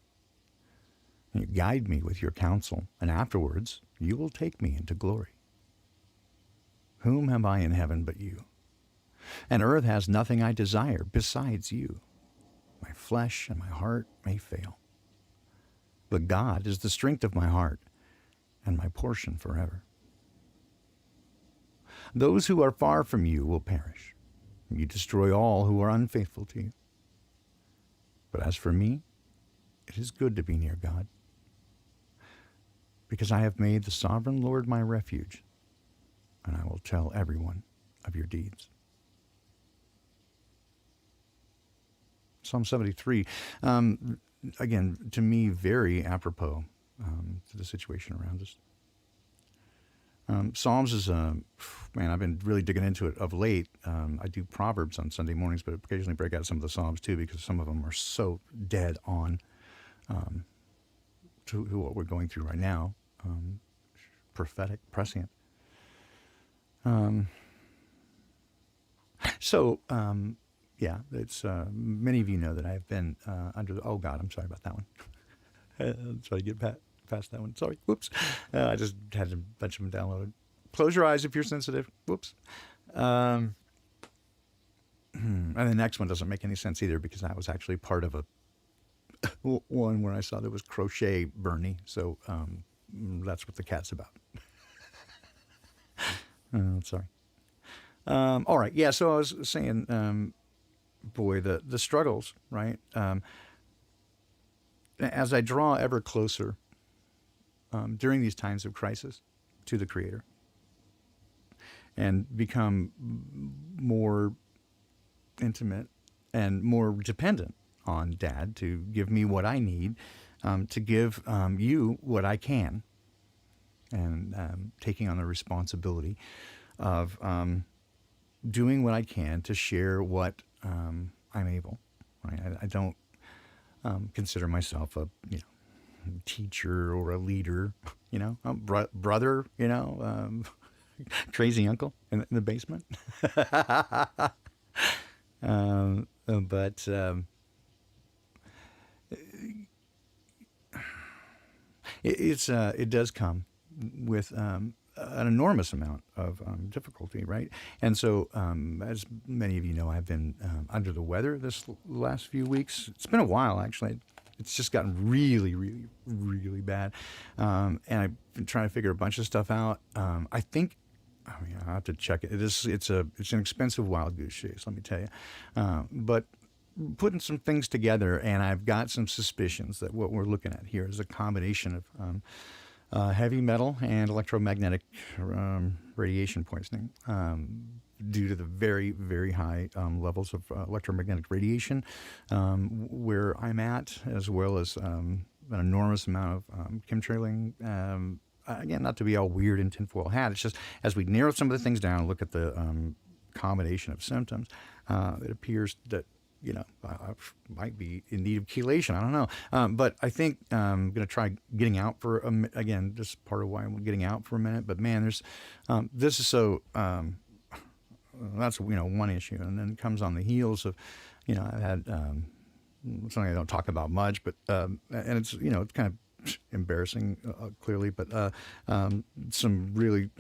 And you guide me with your counsel, and afterwards you will take me into glory. Whom have I in heaven but you? And earth has nothing I desire besides you. My flesh and my heart may fail, but God is the strength of my heart and my portion forever. Those who are far from you will perish. You destroy all who are unfaithful to you. But as for me, it is good to be near God, because I have made the sovereign Lord my refuge, and I will tell everyone of your deeds. Psalm 73, again, to me, very apropos to the situation around us. Psalms is man, I've been really digging into it of late. I do Proverbs on Sunday mornings, but occasionally break out some of the Psalms too, because some of them are so dead on to what we're going through right now. Prophetic, prescient. So, yeah, it's many of you know that I've been under the, oh God, I'm sorry about that one. Try to get past that one. Sorry, whoops. I just had a bunch of them downloaded. Close your eyes if you're sensitive. Whoops. And the next one doesn't make any sense either, because that was actually part of a one where I saw there was crochet Bernie. So that's what the cat's about. Sorry. All right. Yeah. So I was saying, boy, the struggles, right? As I draw ever closer during these times of crisis to the Creator, and become more intimate and more dependent on Dad to give me what I need, to give you what I can, and taking on the responsibility of doing what I can to share what I'm able. Right? I don't consider myself a teacher or a leader. Brother. Crazy uncle in the basement. But it does come with an enormous amount of difficulty, right? And so, as many of you know, I've been under the weather this last few weeks. It's been a while, actually. It's just gotten really, really, really bad. And I've been trying to figure a bunch of stuff out. I mean, I have to check it. It's an expensive wild goose chase, let me tell you. But putting some things together, and I've got some suspicions that what we're looking at here is a combination of heavy metal and electromagnetic radiation poisoning, due to the very, very high levels of electromagnetic radiation where I'm at, as well as an enormous amount of chemtrailing. Again, not to be all weird in tinfoil hat. It's just as we narrow some of the things down, look at the combination of symptoms, it appears that I might be in need of chelation. I don't know, but I think I'm going to try getting out for again. This is part of why I'm getting out for a minute. But man, there's this is so. That's one issue, and then it comes on the heels of, I've had something I don't talk about much, but and it's it's kind of embarrassing, clearly, but some really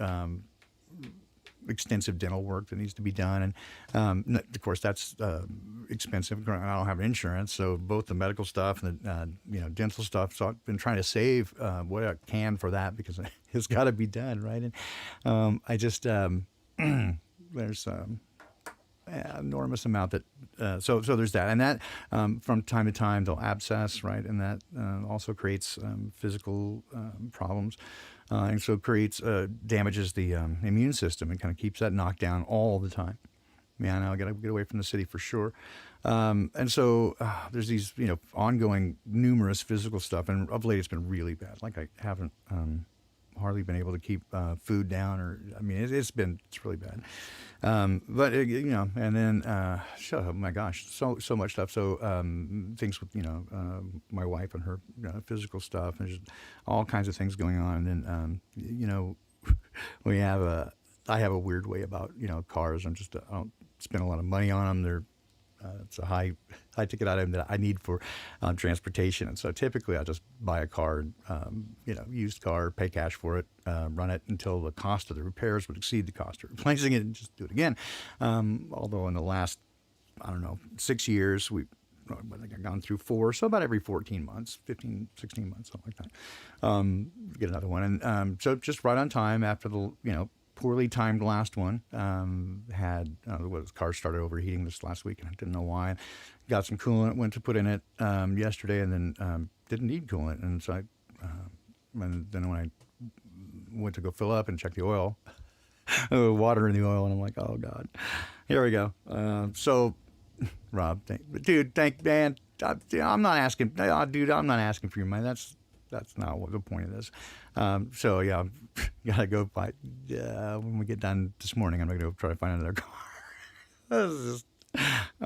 extensive dental work that needs to be done, and of course that's expensive. I don't have insurance, so both the medical stuff and the dental stuff. So I've been trying to save what I can for that, because it's got to be done, right? And I just there's enormous amount that so there's that, and that from time to time they'll abscess, right, and that also creates physical problems, and so creates damages the immune system and kind of keeps that knocked down all the time. Yeah, now I got to get away from the city for sure. And so there's these ongoing numerous physical stuff, and of late it's been really bad. Like I haven't hardly been able to keep food down, or I mean it's really bad. But and then oh my gosh, so much stuff. So things with my wife and her physical stuff, and just all kinds of things going on. And then I have a weird way about cars. I don't spend a lot of money on them. They're it's a high ticket item that I need for transportation, and so typically I'll just buy a car, used car, pay cash for it, run it until the cost of the repairs would exceed the cost of replacing it, and just do it again. Although in the last 6 years I think I've gone through 4, so about every 14 months, 15, 16 months, something like that, get another one, and so just right on time after the poorly timed last one. Had the car started overheating this last week, and I didn't know why. Got some coolant, went to put in it yesterday, and then didn't need coolant. And so and then when I went to go fill up and check the oil, water in the oil, and I'm like, oh God, here we go. So, Rob, man, I'm not asking, dude, I'm not asking for your money. That's not what the point of this. So yeah, gotta go by. When we get done this morning, I'm gonna go try to find another car. This is just,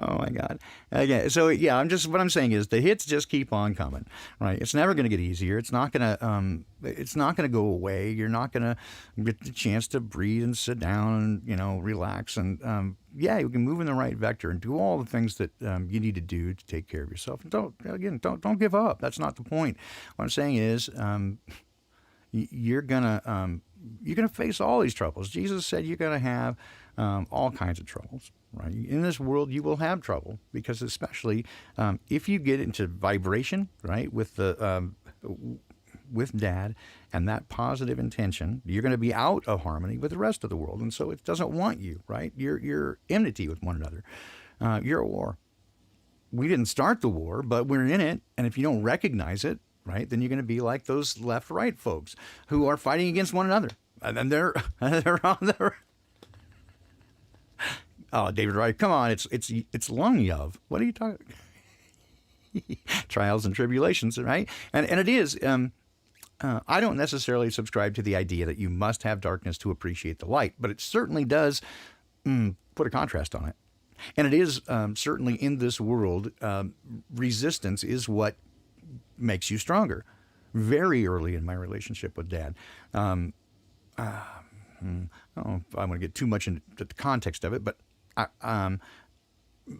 oh my God. Again, so yeah, what I'm saying is the hits just keep on coming, right? It's never going to get easier. It's not going to go away. You're not going to get the chance to breathe and sit down and, relax. And, yeah, you can move in the right vector and do all the things that you need to do to take care of yourself. And don't give up. That's not the point. What I'm saying is, you're gonna face all these troubles. Jesus said you're gonna have all kinds of troubles. Right? In this world, you will have trouble because, especially if you get into vibration, right, with Dad and that positive intention, you're going to be out of harmony with the rest of the world, and so it doesn't want you. Right? You're enmity with one another. You're at war. We didn't start the war, but we're in it, and if you don't recognize it, right, then you're going to be like those left-right folks who are fighting against one another, and they're on the. Oh, David Wright, come on! It's lung yov. What are you talking? Trials and tribulations, right? And it is. I don't necessarily subscribe to the idea that you must have darkness to appreciate the light, but it certainly does put a contrast on it. And it is certainly in this world, resistance is what makes you stronger. Very early in my relationship with Dad. I don't know if I want to get too much into the context of it, but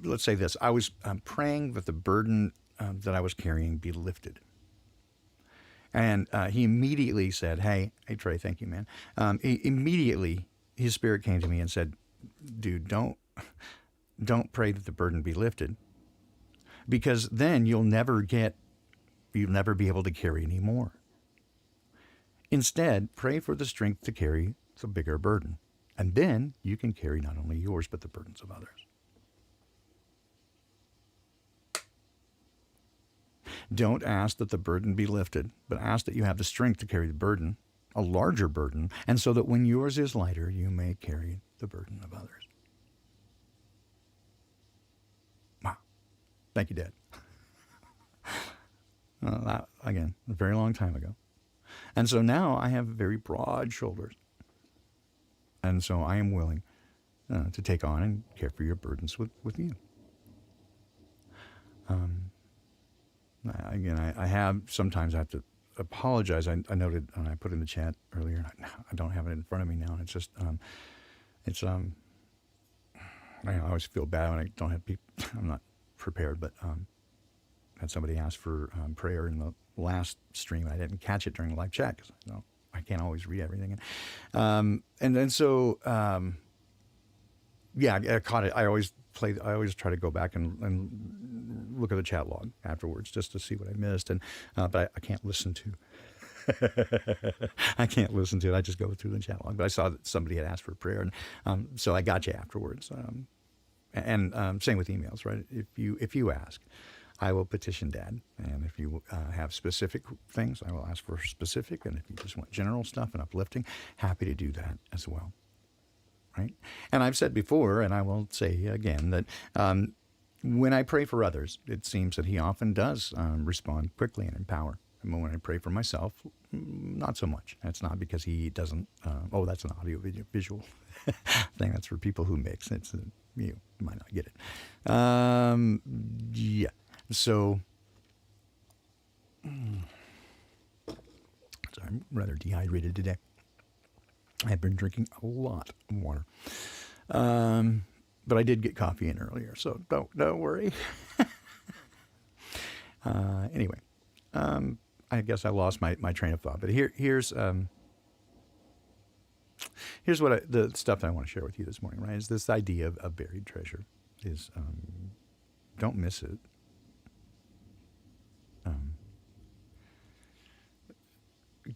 let's say this. I was praying that the burden that I was carrying be lifted. And he immediately said, hey, Trey, thank you, man. Immediately, his spirit came to me and said, dude, don't pray that the burden be lifted, because then you'll never be able to carry any more. Instead, pray for the strength to carry the bigger burden. And then you can carry not only yours, but the burdens of others. Don't ask that the burden be lifted, but ask that you have the strength to carry the burden, a larger burden, and so that when yours is lighter, you may carry the burden of others. Wow. Thank you, Dad. Again, a very long time ago. And so now I have very broad shoulders. And so I am willing to take on and care for your burdens with you. Again, I have to apologize. I noted, and I put in the chat earlier, I don't have it in front of me now. And it's just, I always feel bad when I don't have people, I'm not prepared, but had somebody ask for prayer in the last stream. I didn't catch it during the live chat because I can't always read everything. And then so, yeah, I caught it. I always try to go back and look at the chat log afterwards just to see what I missed. And but I can't listen to. I can't listen to it. I just go through the chat log. But I saw that somebody had asked for prayer, and so I got you afterwards. And same with emails, right? If you ask, I will petition Dad. And if you have specific things, I will ask for specific. And if you just want general stuff and uplifting, happy to do that as well. Right? And I've said before, and I will say again, that when I pray for others, it seems that he often does respond quickly and in power. And when I pray for myself, not so much. That's not because he doesn't, that's an audio visual thing. That's for people who mix. You might not get it. Yeah. So, sorry, I'm rather dehydrated today. I've been drinking a lot of water. But I did get coffee in earlier, so don't worry. Anyway, I guess I lost my train of thought. But here's what the stuff that I want to share with you this morning, right? Is this idea of buried treasure. Is don't miss it.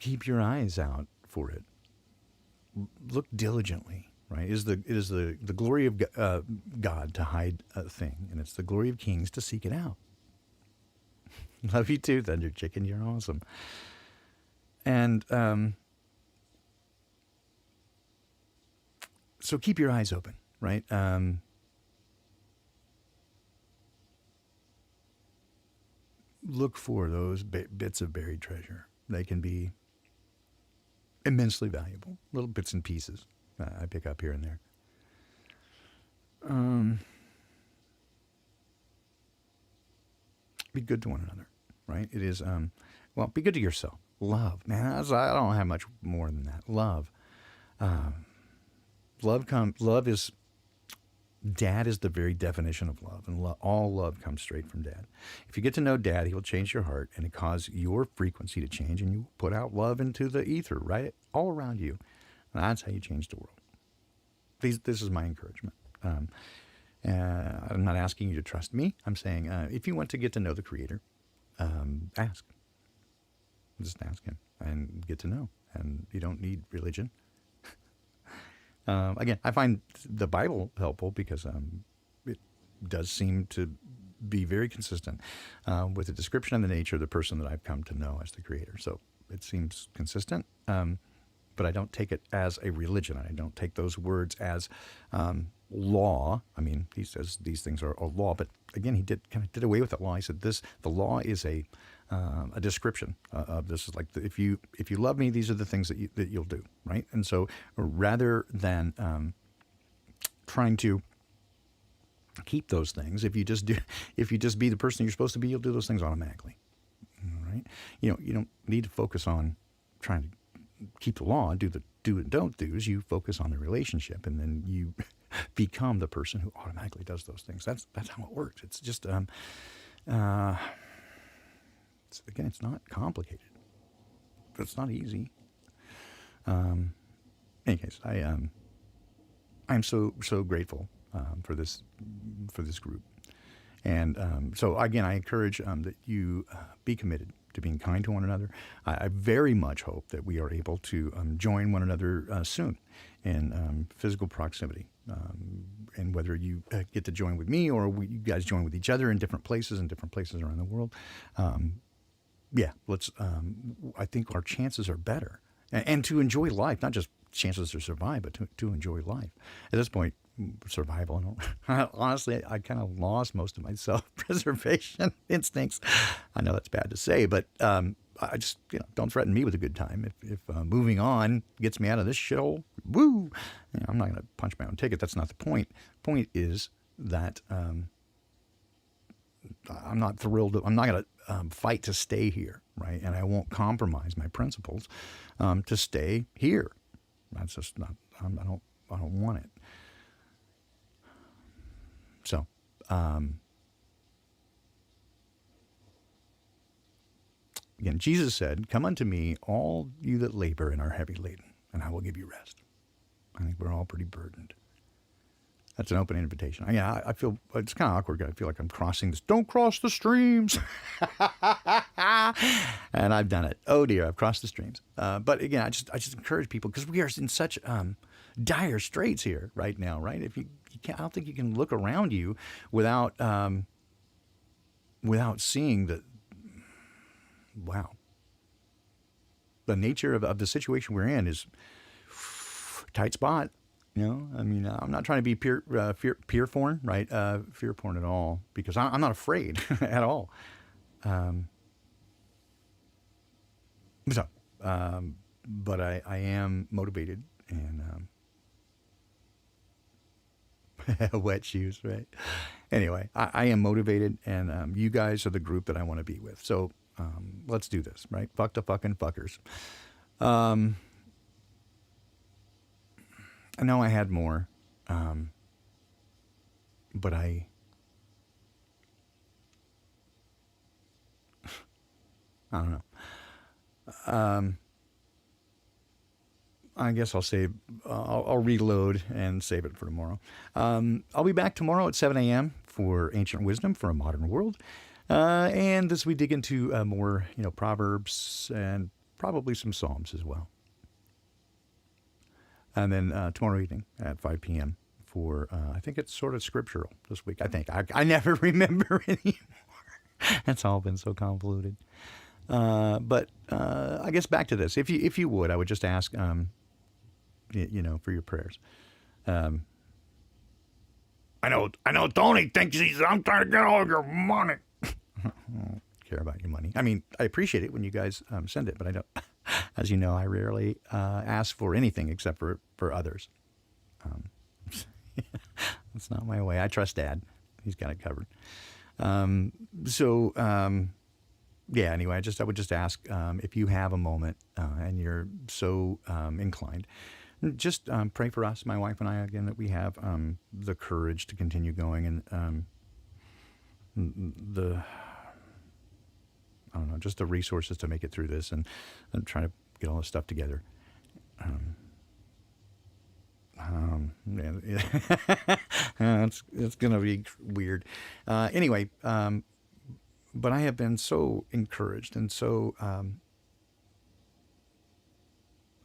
Keep your eyes out for it. Look diligently, right? It is the glory of God to hide a thing, and it's the glory of kings to seek it out. Love you too, Thunder Chicken. You're awesome. And so keep your eyes open, right? Look for those bits of buried treasure. they can be immensely valuable. Little bits and pieces I pick up here and there. Be good to one another, right? It is, well, be good to yourself. Love, man. I don't have much more than that. Love. Love is, Dad is the very definition of love, and all love comes straight from Dad. If you get to know Dad, he will change your heart and cause your frequency to change, and you put out love into the ether, right? All around you. And that's how you change the world. This is my encouragement. I'm not asking you to trust me. I'm saying if you want to get to know the Creator, ask. Just ask Him and get to know. And you don't need religion. Again, I find the Bible helpful because it does seem to be very consistent with the description of the nature of the person that I've come to know as the Creator. So it seems consistent, but I don't take it as a religion. I don't take those words as law. I mean, he says these things are a law, but again, he did away with that law. He said the law is a description of this. Is like if you love me, these are the things that you'll do, right? And so rather than trying to keep those things, if you just be the person you're supposed to be, you'll do those things automatically, right? You don't need to focus on trying to keep the law and do the do and don't do's. You focus on the relationship, and then you become the person who automatically does those things. That's how it works. It's just again, it's not complicated, but it's not easy. In any case, I'm so grateful for this group, and so again, I encourage that you be committed to being kind to one another. I very much hope that we are able to join one another soon in physical proximity. And whether you get to join with me or you guys join with each other in different places around the world, let's. I think our chances are better, and to enjoy life, not just chances to survive, but to enjoy life. At this point, survival. Honestly, I kind of lost most of my self-preservation instincts. I know that's bad to say, but I just don't threaten me with a good time. If moving on gets me out of this shithole, woo! I'm not going to punch my own ticket. That's not the point. The point is that I'm not thrilled. I'm not going to fight to stay here, right? And I won't compromise my principles to stay here. That's just not. I don't want it. So, again, Jesus said, "Come unto me, all you that labor and are heavy laden, and I will give you rest." I think we're all pretty burdened. That's an open invitation. I feel it's kind of awkward. I feel like I'm crossing this. Don't cross the streams. And I've done it. Oh dear, I've crossed the streams. But again, I just encourage people because we are in such dire straits here right now, right? If you can't, I don't think you can look around you without seeing the nature of the situation we're in is tight spot. I mean, I'm not trying to be fear porn, right? Fear porn at all, because I'm not afraid at all. But I am motivated and wet shoes, right? Anyway, I am motivated, and you guys are the group that I want to be with. So let's do this, right? Fuck the fucking fuckers. I know I had more, but I don't know. I guess I'll save. I'll reload and save it for tomorrow. I'll be back tomorrow at 7 a.m. for Ancient Wisdom for a Modern World, and as we dig into more, Proverbs and probably some Psalms as well. And then tomorrow evening at 5 p.m. for, I think it's sort of scriptural this week. I think. I never remember anymore. It's all been so convoluted. But I guess back to this. If you would, I would just ask, for your prayers. I know Tony thinks I'm trying to get all of your money. care about your money. I mean, I appreciate it when you guys send it, but I don't. As you know, I rarely ask for anything except for others. That's not my way. I trust Dad. He's got it covered. Yeah, anyway, I would just ask if you have a moment and you're so inclined, just pray for us, my wife and I, again, that we have the courage to continue going and I don't know, just the resources to make it through this and try to get all this stuff together. Yeah, it's going to be weird. Anyway, but I have been so encouraged and so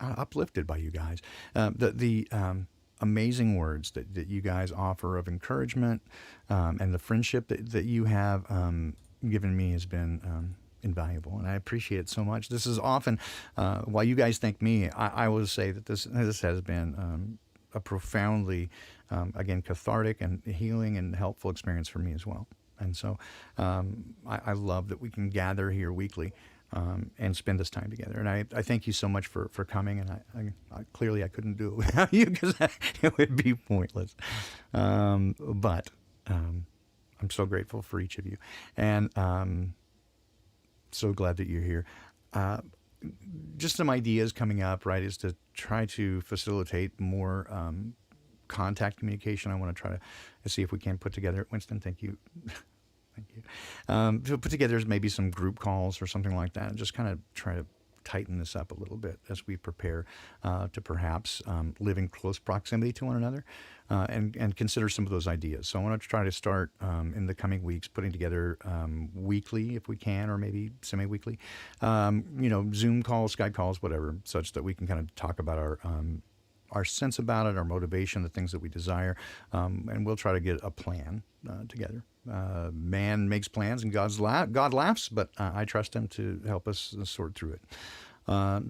uplifted by you guys. The amazing words that you guys offer of encouragement and the friendship that you have given me has been invaluable, and I appreciate it so much. This is often, while you guys thank me, I will say that this has been a profoundly, again, cathartic and healing and helpful experience for me as well. And so I love that we can gather here weekly and spend this time together. And I thank you so much for coming. And I clearly I couldn't do it without you because it would be pointless. But I'm so grateful for each of you. And so glad that you're here. Just some ideas coming up, right, is to try to facilitate more contact communication. I want to try to see if we can put together, Winston, thank you. Thank you. To put together maybe some group calls or something like that, and just kind of try to tighten this up a little bit as we prepare to perhaps live in close proximity to one another and consider some of those ideas. So I want to try to start in the coming weeks putting together weekly, if we can, or maybe semi-weekly, Zoom calls, Skype calls, whatever, such that we can kind of talk about our sense about it, our motivation, the things that we desire, and we'll try to get a plan together. Man makes plans and God laughs, but I trust him to help us sort through it.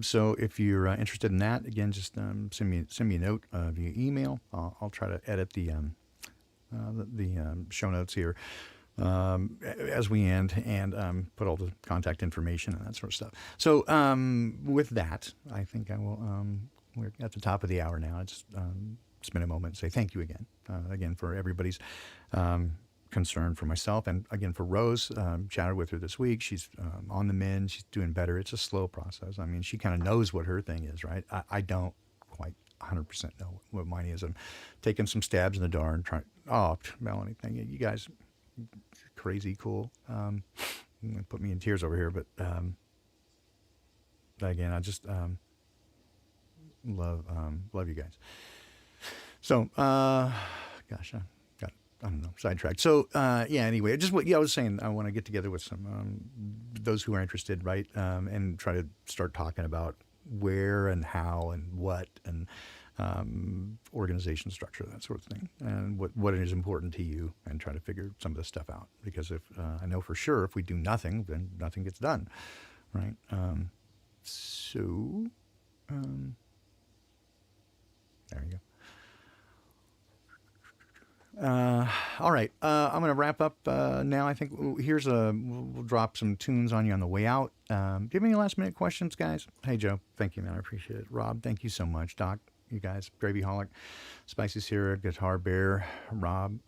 So if you're interested in that, again, just send me a note via email. I'll try to edit the show notes here as we end and put all the contact information and that sort of stuff. So with that, I think I will. We're at the top of the hour now. I just spend a moment and say thank you again for everybody's concern for myself and again for Rose. Chatted with her this week. She's on the mend. She's doing better. It's a slow process. I mean, she kind of knows what her thing is, right? I don't quite 100% know what mine is. I'm taking some stabs in the dark and trying. Oh, Melanie, thank you. You guys, crazy cool. Put me in tears over here, but again, I just love you guys. So, gosh, I don't know, sidetracked. So, anyway, I was saying I want to get together with some, those who are interested, right? And try to start talking about where and how and what and organization structure, that sort of thing, and what is important to you, and try to figure some of this stuff out. Because if I know for sure if we do nothing, then nothing gets done, right? There you go. All right. I'm going to wrap up now. I think we'll drop some tunes on you on the way out. Do you have any last minute questions, guys? Hey, Joe. Thank you, man. I appreciate it. Rob, thank you so much. Doc, you guys, Gravy Holic, Spicy Sierra, Guitar Bear, Rob,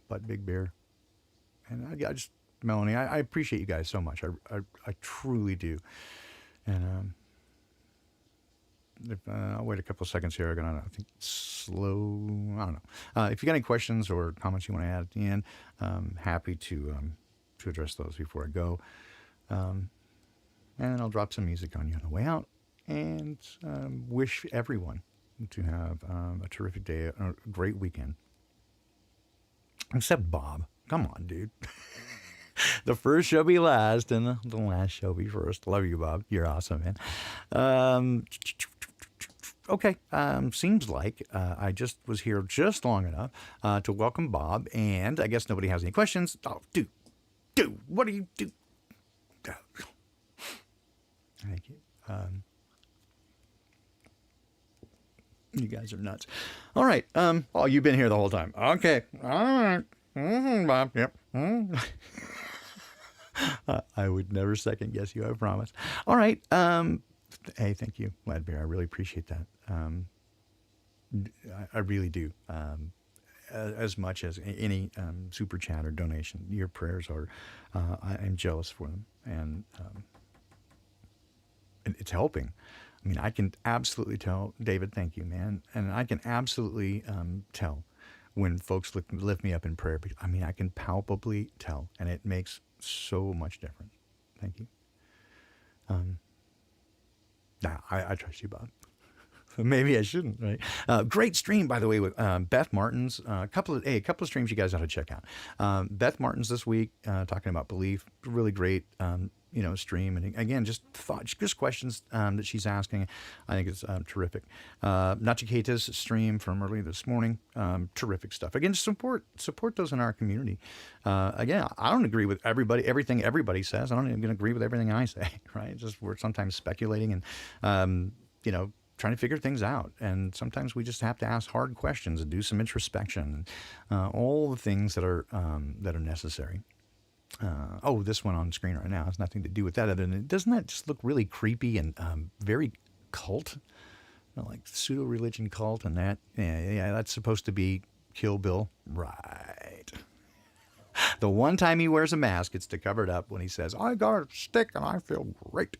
Butt Big Bear. And I just, Melanie, I appreciate you guys so much. I truly do. And, I'll wait a couple of seconds here. I'm going to, I think, slow. I don't know. If you got any questions or comments you want to add at the end, happy to address those before I go. And I'll drop some music on you on the way out. And wish everyone to have a terrific day, a great weekend. Except Bob. Come on, dude. The first shall be last, and the last shall be first. Love you, Bob. You're awesome, man. Okay, seems like I just was here just long enough to welcome Bob, and I guess nobody has any questions. Oh, dude, what do you do? Thank you. You guys are nuts. All right. Oh, you've been here the whole time. Okay. All right. Bob. Yep. I would never second guess you, I promise. All right. Hey, thank you, Ladbear. I really appreciate that. I really do. As much as any super chat or donation, your prayers are, I'm jealous for them. And it's helping. I mean, I can absolutely tell, David, thank you, man. And I can absolutely tell when folks lift me up in prayer. I mean, I can palpably tell, and it makes so much difference. Thank you. I trust you, Bob. Maybe I shouldn't, right? Great stream, by the way, with Beth Martins. A couple of streams you guys ought to check out. Beth Martins this week, talking about belief. Really great, stream. And again, just questions that she's asking. I think it's terrific. Nachiketa's stream from earlier this morning. Terrific stuff. Again, support those in our community. Again, I don't agree with everything everybody says. I don't even agree with everything I say, right? Just we're sometimes speculating and, trying to figure things out. And sometimes we just have to ask hard questions and do some introspection, all the things that are necessary. This one on screen right now has nothing to do with that other than, doesn't that just look really creepy and very cult? Like pseudo-religion cult and that? Yeah, that's supposed to be Kill Bill. Right. The one time he wears a mask, it's to cover it up when he says, I got a stick and I feel great.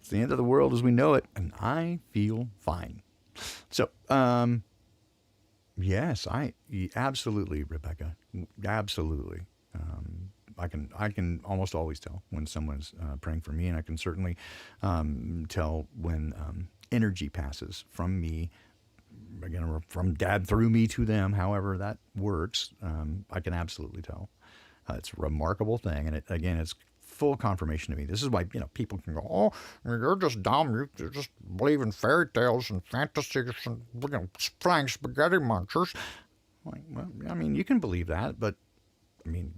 It's the end of the world as we know it, and I feel fine. So, yes, absolutely, Rebecca, absolutely. I can almost always tell when someone's praying for me, and I can certainly tell when energy passes from me, again, or from Dad through me to them. However that works, I can absolutely tell. It's a remarkable thing, and it's full confirmation to me. This is why people can go, oh, you're just dumb. You just believe in fairy tales and fantasies and flying spaghetti munchers. Like, well, I mean, you can believe that, but I mean,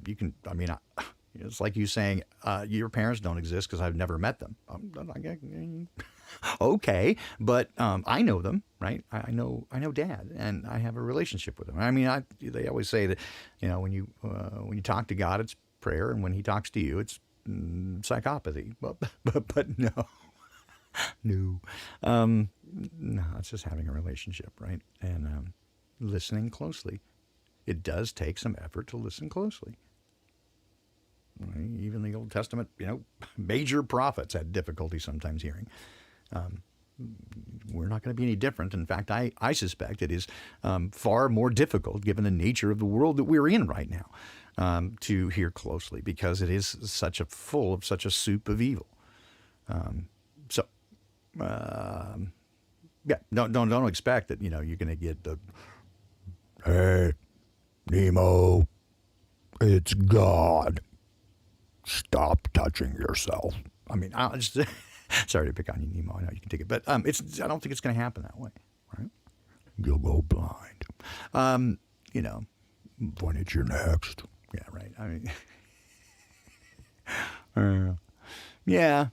it's like you saying your parents don't exist because I've never met them. Okay, but I know them, right? I know Dad, and I have a relationship with him. I mean, they always say that when you talk to God, it's prayer, and when He talks to you, it's psychopathy. But no, no, it's just having a relationship, right? And listening closely. It does take some effort to listen closely. Right? Even the Old Testament, major prophets had difficulty sometimes hearing. We're not going to be any different. In fact, I suspect it is far more difficult, given the nature of the world that we're in right now, to hear closely, because it is such a soup of evil. Don't expect that you're going to get the, hey, Nemo, it's God. Stop touching yourself. I mean, sorry to pick on you, Nemo. I know you can take it, but I don't think it's going to happen that way, right? You'll go blind. When it's your next. Yeah, right. I mean, yeah.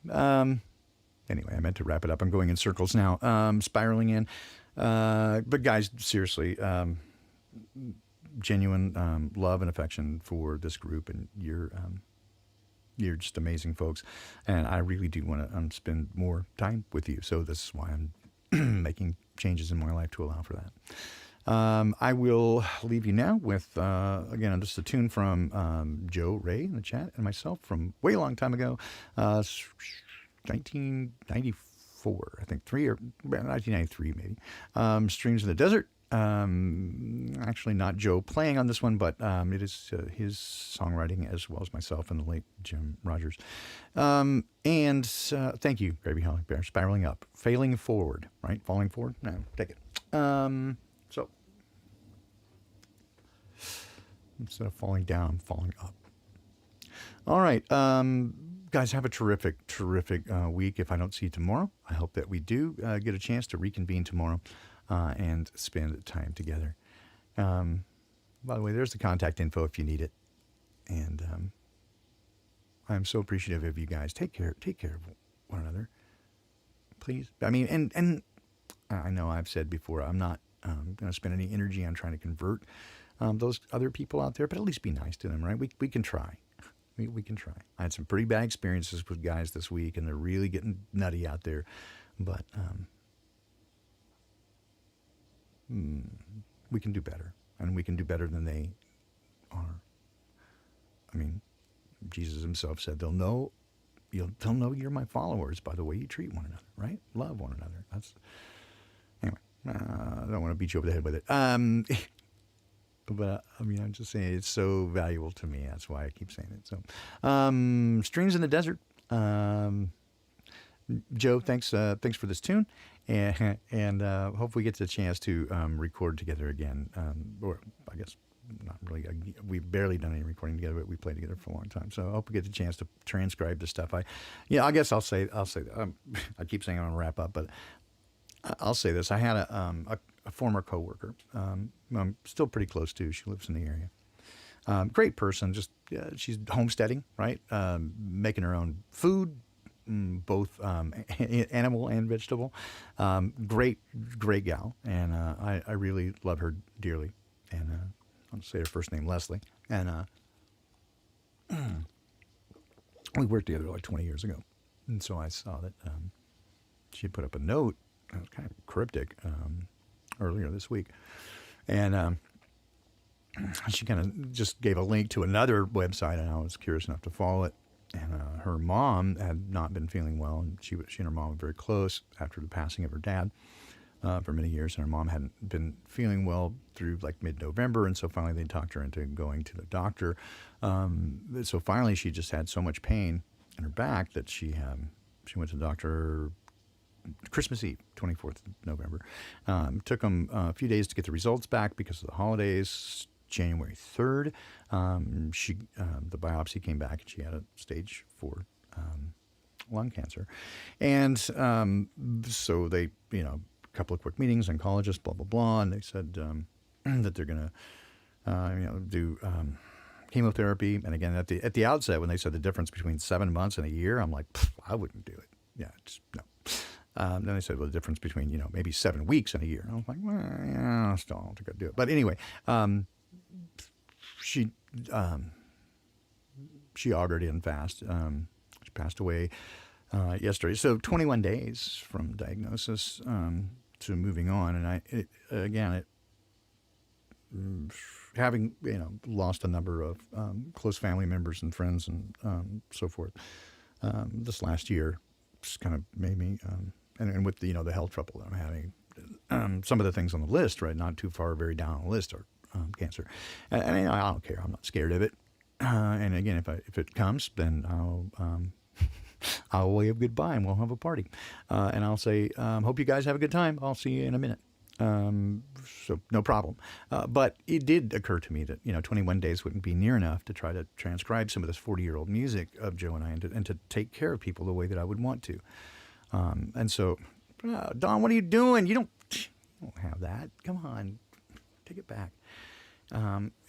Anyway, I meant to wrap it up. I'm going in circles now, spiraling in. But guys, seriously, genuine love and affection for this group, and you're just amazing folks, and I really do want to spend more time with you. So this is why I'm making changes in my life to allow for that. I will leave you now with, again, just a tune from Joe Ray in the chat and myself from way long time ago, 1994, I think, 1993 maybe. Streams in the Desert. Actually not Joe playing on this one, but it is his songwriting as well as myself and the late Jim Rogers. And thank you, Gravy Holly Bear. Spiraling up, failing forward, right? Falling forward? No, take it. So instead of falling down, I'm falling up. All right, guys, have a terrific week. If I don't see you tomorrow, I hope that we do get a chance to reconvene tomorrow. And spend time together. By the way, there's the contact info if you need it. And I'm so appreciative of you guys. Take care of one another, please. I mean, and I know I've said before, I'm not going to spend any energy on trying to convert those other people out there, but at least be nice to them, right? We can try. We can try. I had some pretty bad experiences with guys this week, and they're really getting nutty out there. But we can do better, and we can do better than they are. I mean, Jesus himself said, they'll know you're my followers by the way you treat one another, right? Love one another. That's anyway. I don't want to beat you over the head with it. But I mean, I'm just saying it's so valuable to me. That's why I keep saying it. So, Streams in the Desert. Joe, thanks for this tune, and hope we get the chance to record together again. Or I guess not really. We've barely done any recording together, but we played together for a long time. So I hope we get the chance to transcribe the stuff. I guess I'll say. I keep saying I'm gonna wrap up, but I'll say this. I had a former coworker. I'm still pretty close to. She lives in the area. Great person. Just she's homesteading, right? Making her own food. Both animal and vegetable. Great gal, and I really love her dearly. And I'll say her first name, Leslie. And we worked together like 20 years ago. And so I saw that she put up a note, kind of cryptic, earlier this week. And she kind of just gave a link to another website, and I was curious enough to follow it. And her mom had not been feeling well, and she and her mom were very close after the passing of her dad for many years. And her mom hadn't been feeling well through like mid-November, and so finally they talked her into going to the doctor. So finally, she just had so much pain in her back that she went to the doctor Christmas Eve, 24th of November. Took them a few days to get the results back because of the holidays. January 3rd, the biopsy came back and she had a stage 4 lung cancer. And so they, a couple of quick meetings, oncologists, blah, blah, blah, and they said that they're going to do chemotherapy. And again, at the outset, when they said the difference between 7 months and a year, I'm like, I wouldn't do it. Yeah, just no. Then they said, well, the difference between, maybe 7 weeks and a year. And I was like, well, yeah, I still don't think I'd do it. But anyway, she augured in fast. She passed away yesterday. So 21 days from diagnosis to moving on. And having lost a number of close family members and friends and so forth this last year, just kind of made me and with the the health trouble that I'm having, some of the things on the list, right, not too far, very down on the list, are cancer. And I don't care. I'm not scared of it. And again, if it comes, then I'll wave goodbye and we'll have a party. And I'll say, hope you guys have a good time. I'll see you in a minute. So no problem. But it did occur to me that 21 days wouldn't be near enough to try to transcribe some of this 40-year-old music of Joe and I, and to take care of people the way that I would want to. And so, Don, what are you doing? You don't have that. Come on, take it back.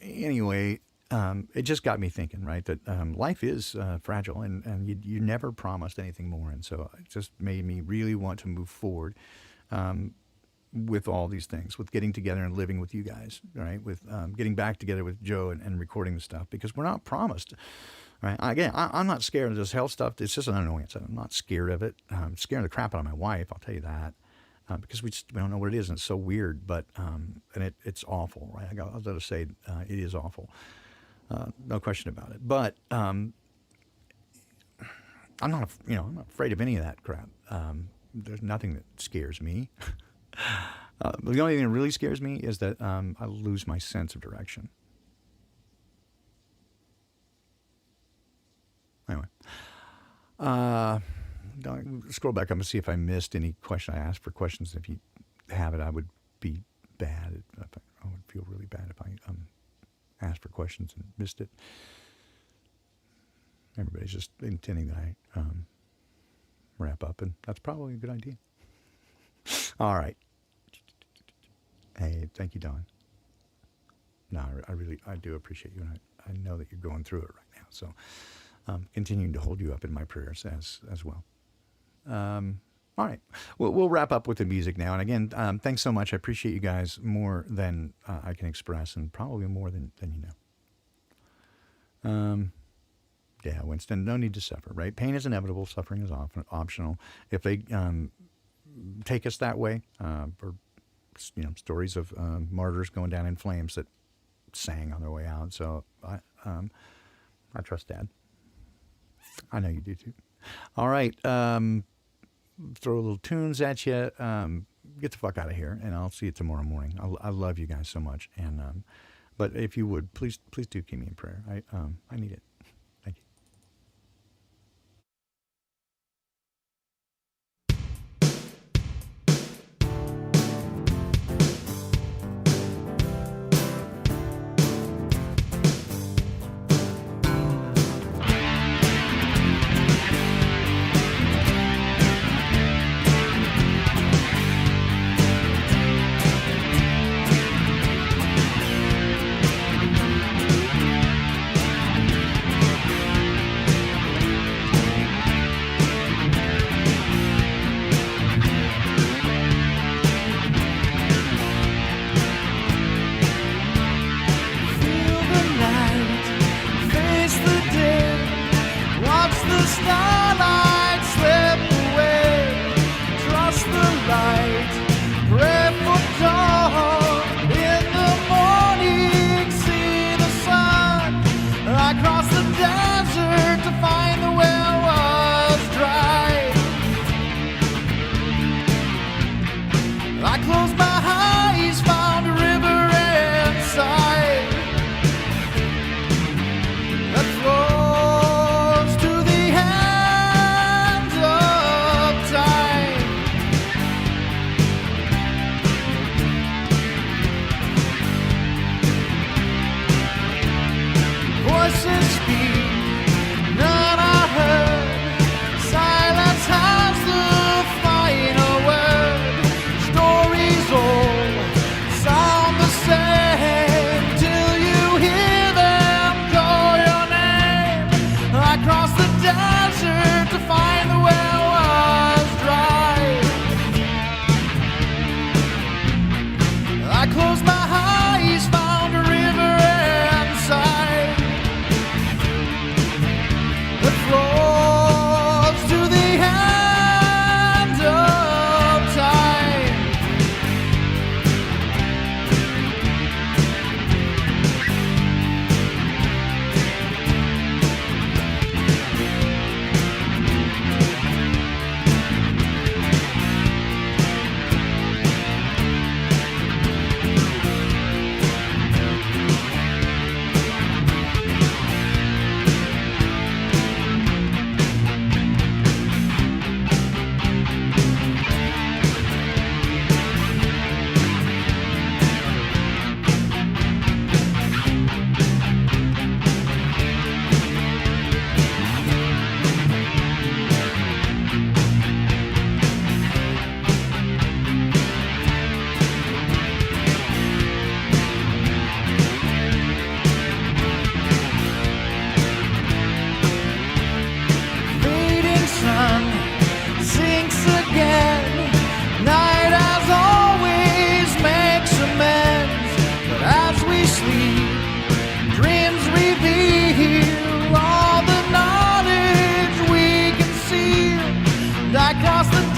Anyway, it just got me thinking, right, that life is fragile, and you never promised anything more. And so it just made me really want to move forward with all these things, with getting together and living with you guys, right, with getting back together with Joe and recording the stuff, because we're not promised. Right. Again, I'm not scared of this health stuff. It's just an annoyance. I'm not scared of it. I'm scaring the crap out of my wife, I'll tell you that. Because we don't know what it is, and it's so weird, but and it's awful, right? I got to say, it is awful, no question about it. But I'm not, I'm not afraid of any of that crap. There's nothing that scares me. The only thing that really scares me is that I lose my sense of direction. Anyway. Scroll back up and see if I missed any question. I asked for questions. If you have it, I would be bad. I would feel really bad if I asked for questions and missed it. Everybody's just intending that I wrap up, and that's probably a good idea. All right. Hey, thank you, Don. No, I do appreciate you, and I know that you're going through it right now. So, continuing to hold you up in my prayers as well. All right. We'll wrap up with the music now. And again, thanks so much. I appreciate you guys more than I can express, and probably more than you know. Yeah, Winston, no need to suffer, right? Pain is inevitable. Suffering is often optional. If they take us that way, or stories of martyrs going down in flames that sang on their way out. So I trust Dad. I know you do too. All right. Throw little tunes at you. Get the fuck out of here, and I'll see you tomorrow morning. I love you guys so much, and but if you would please do keep me in prayer. I need it. Thank you. across the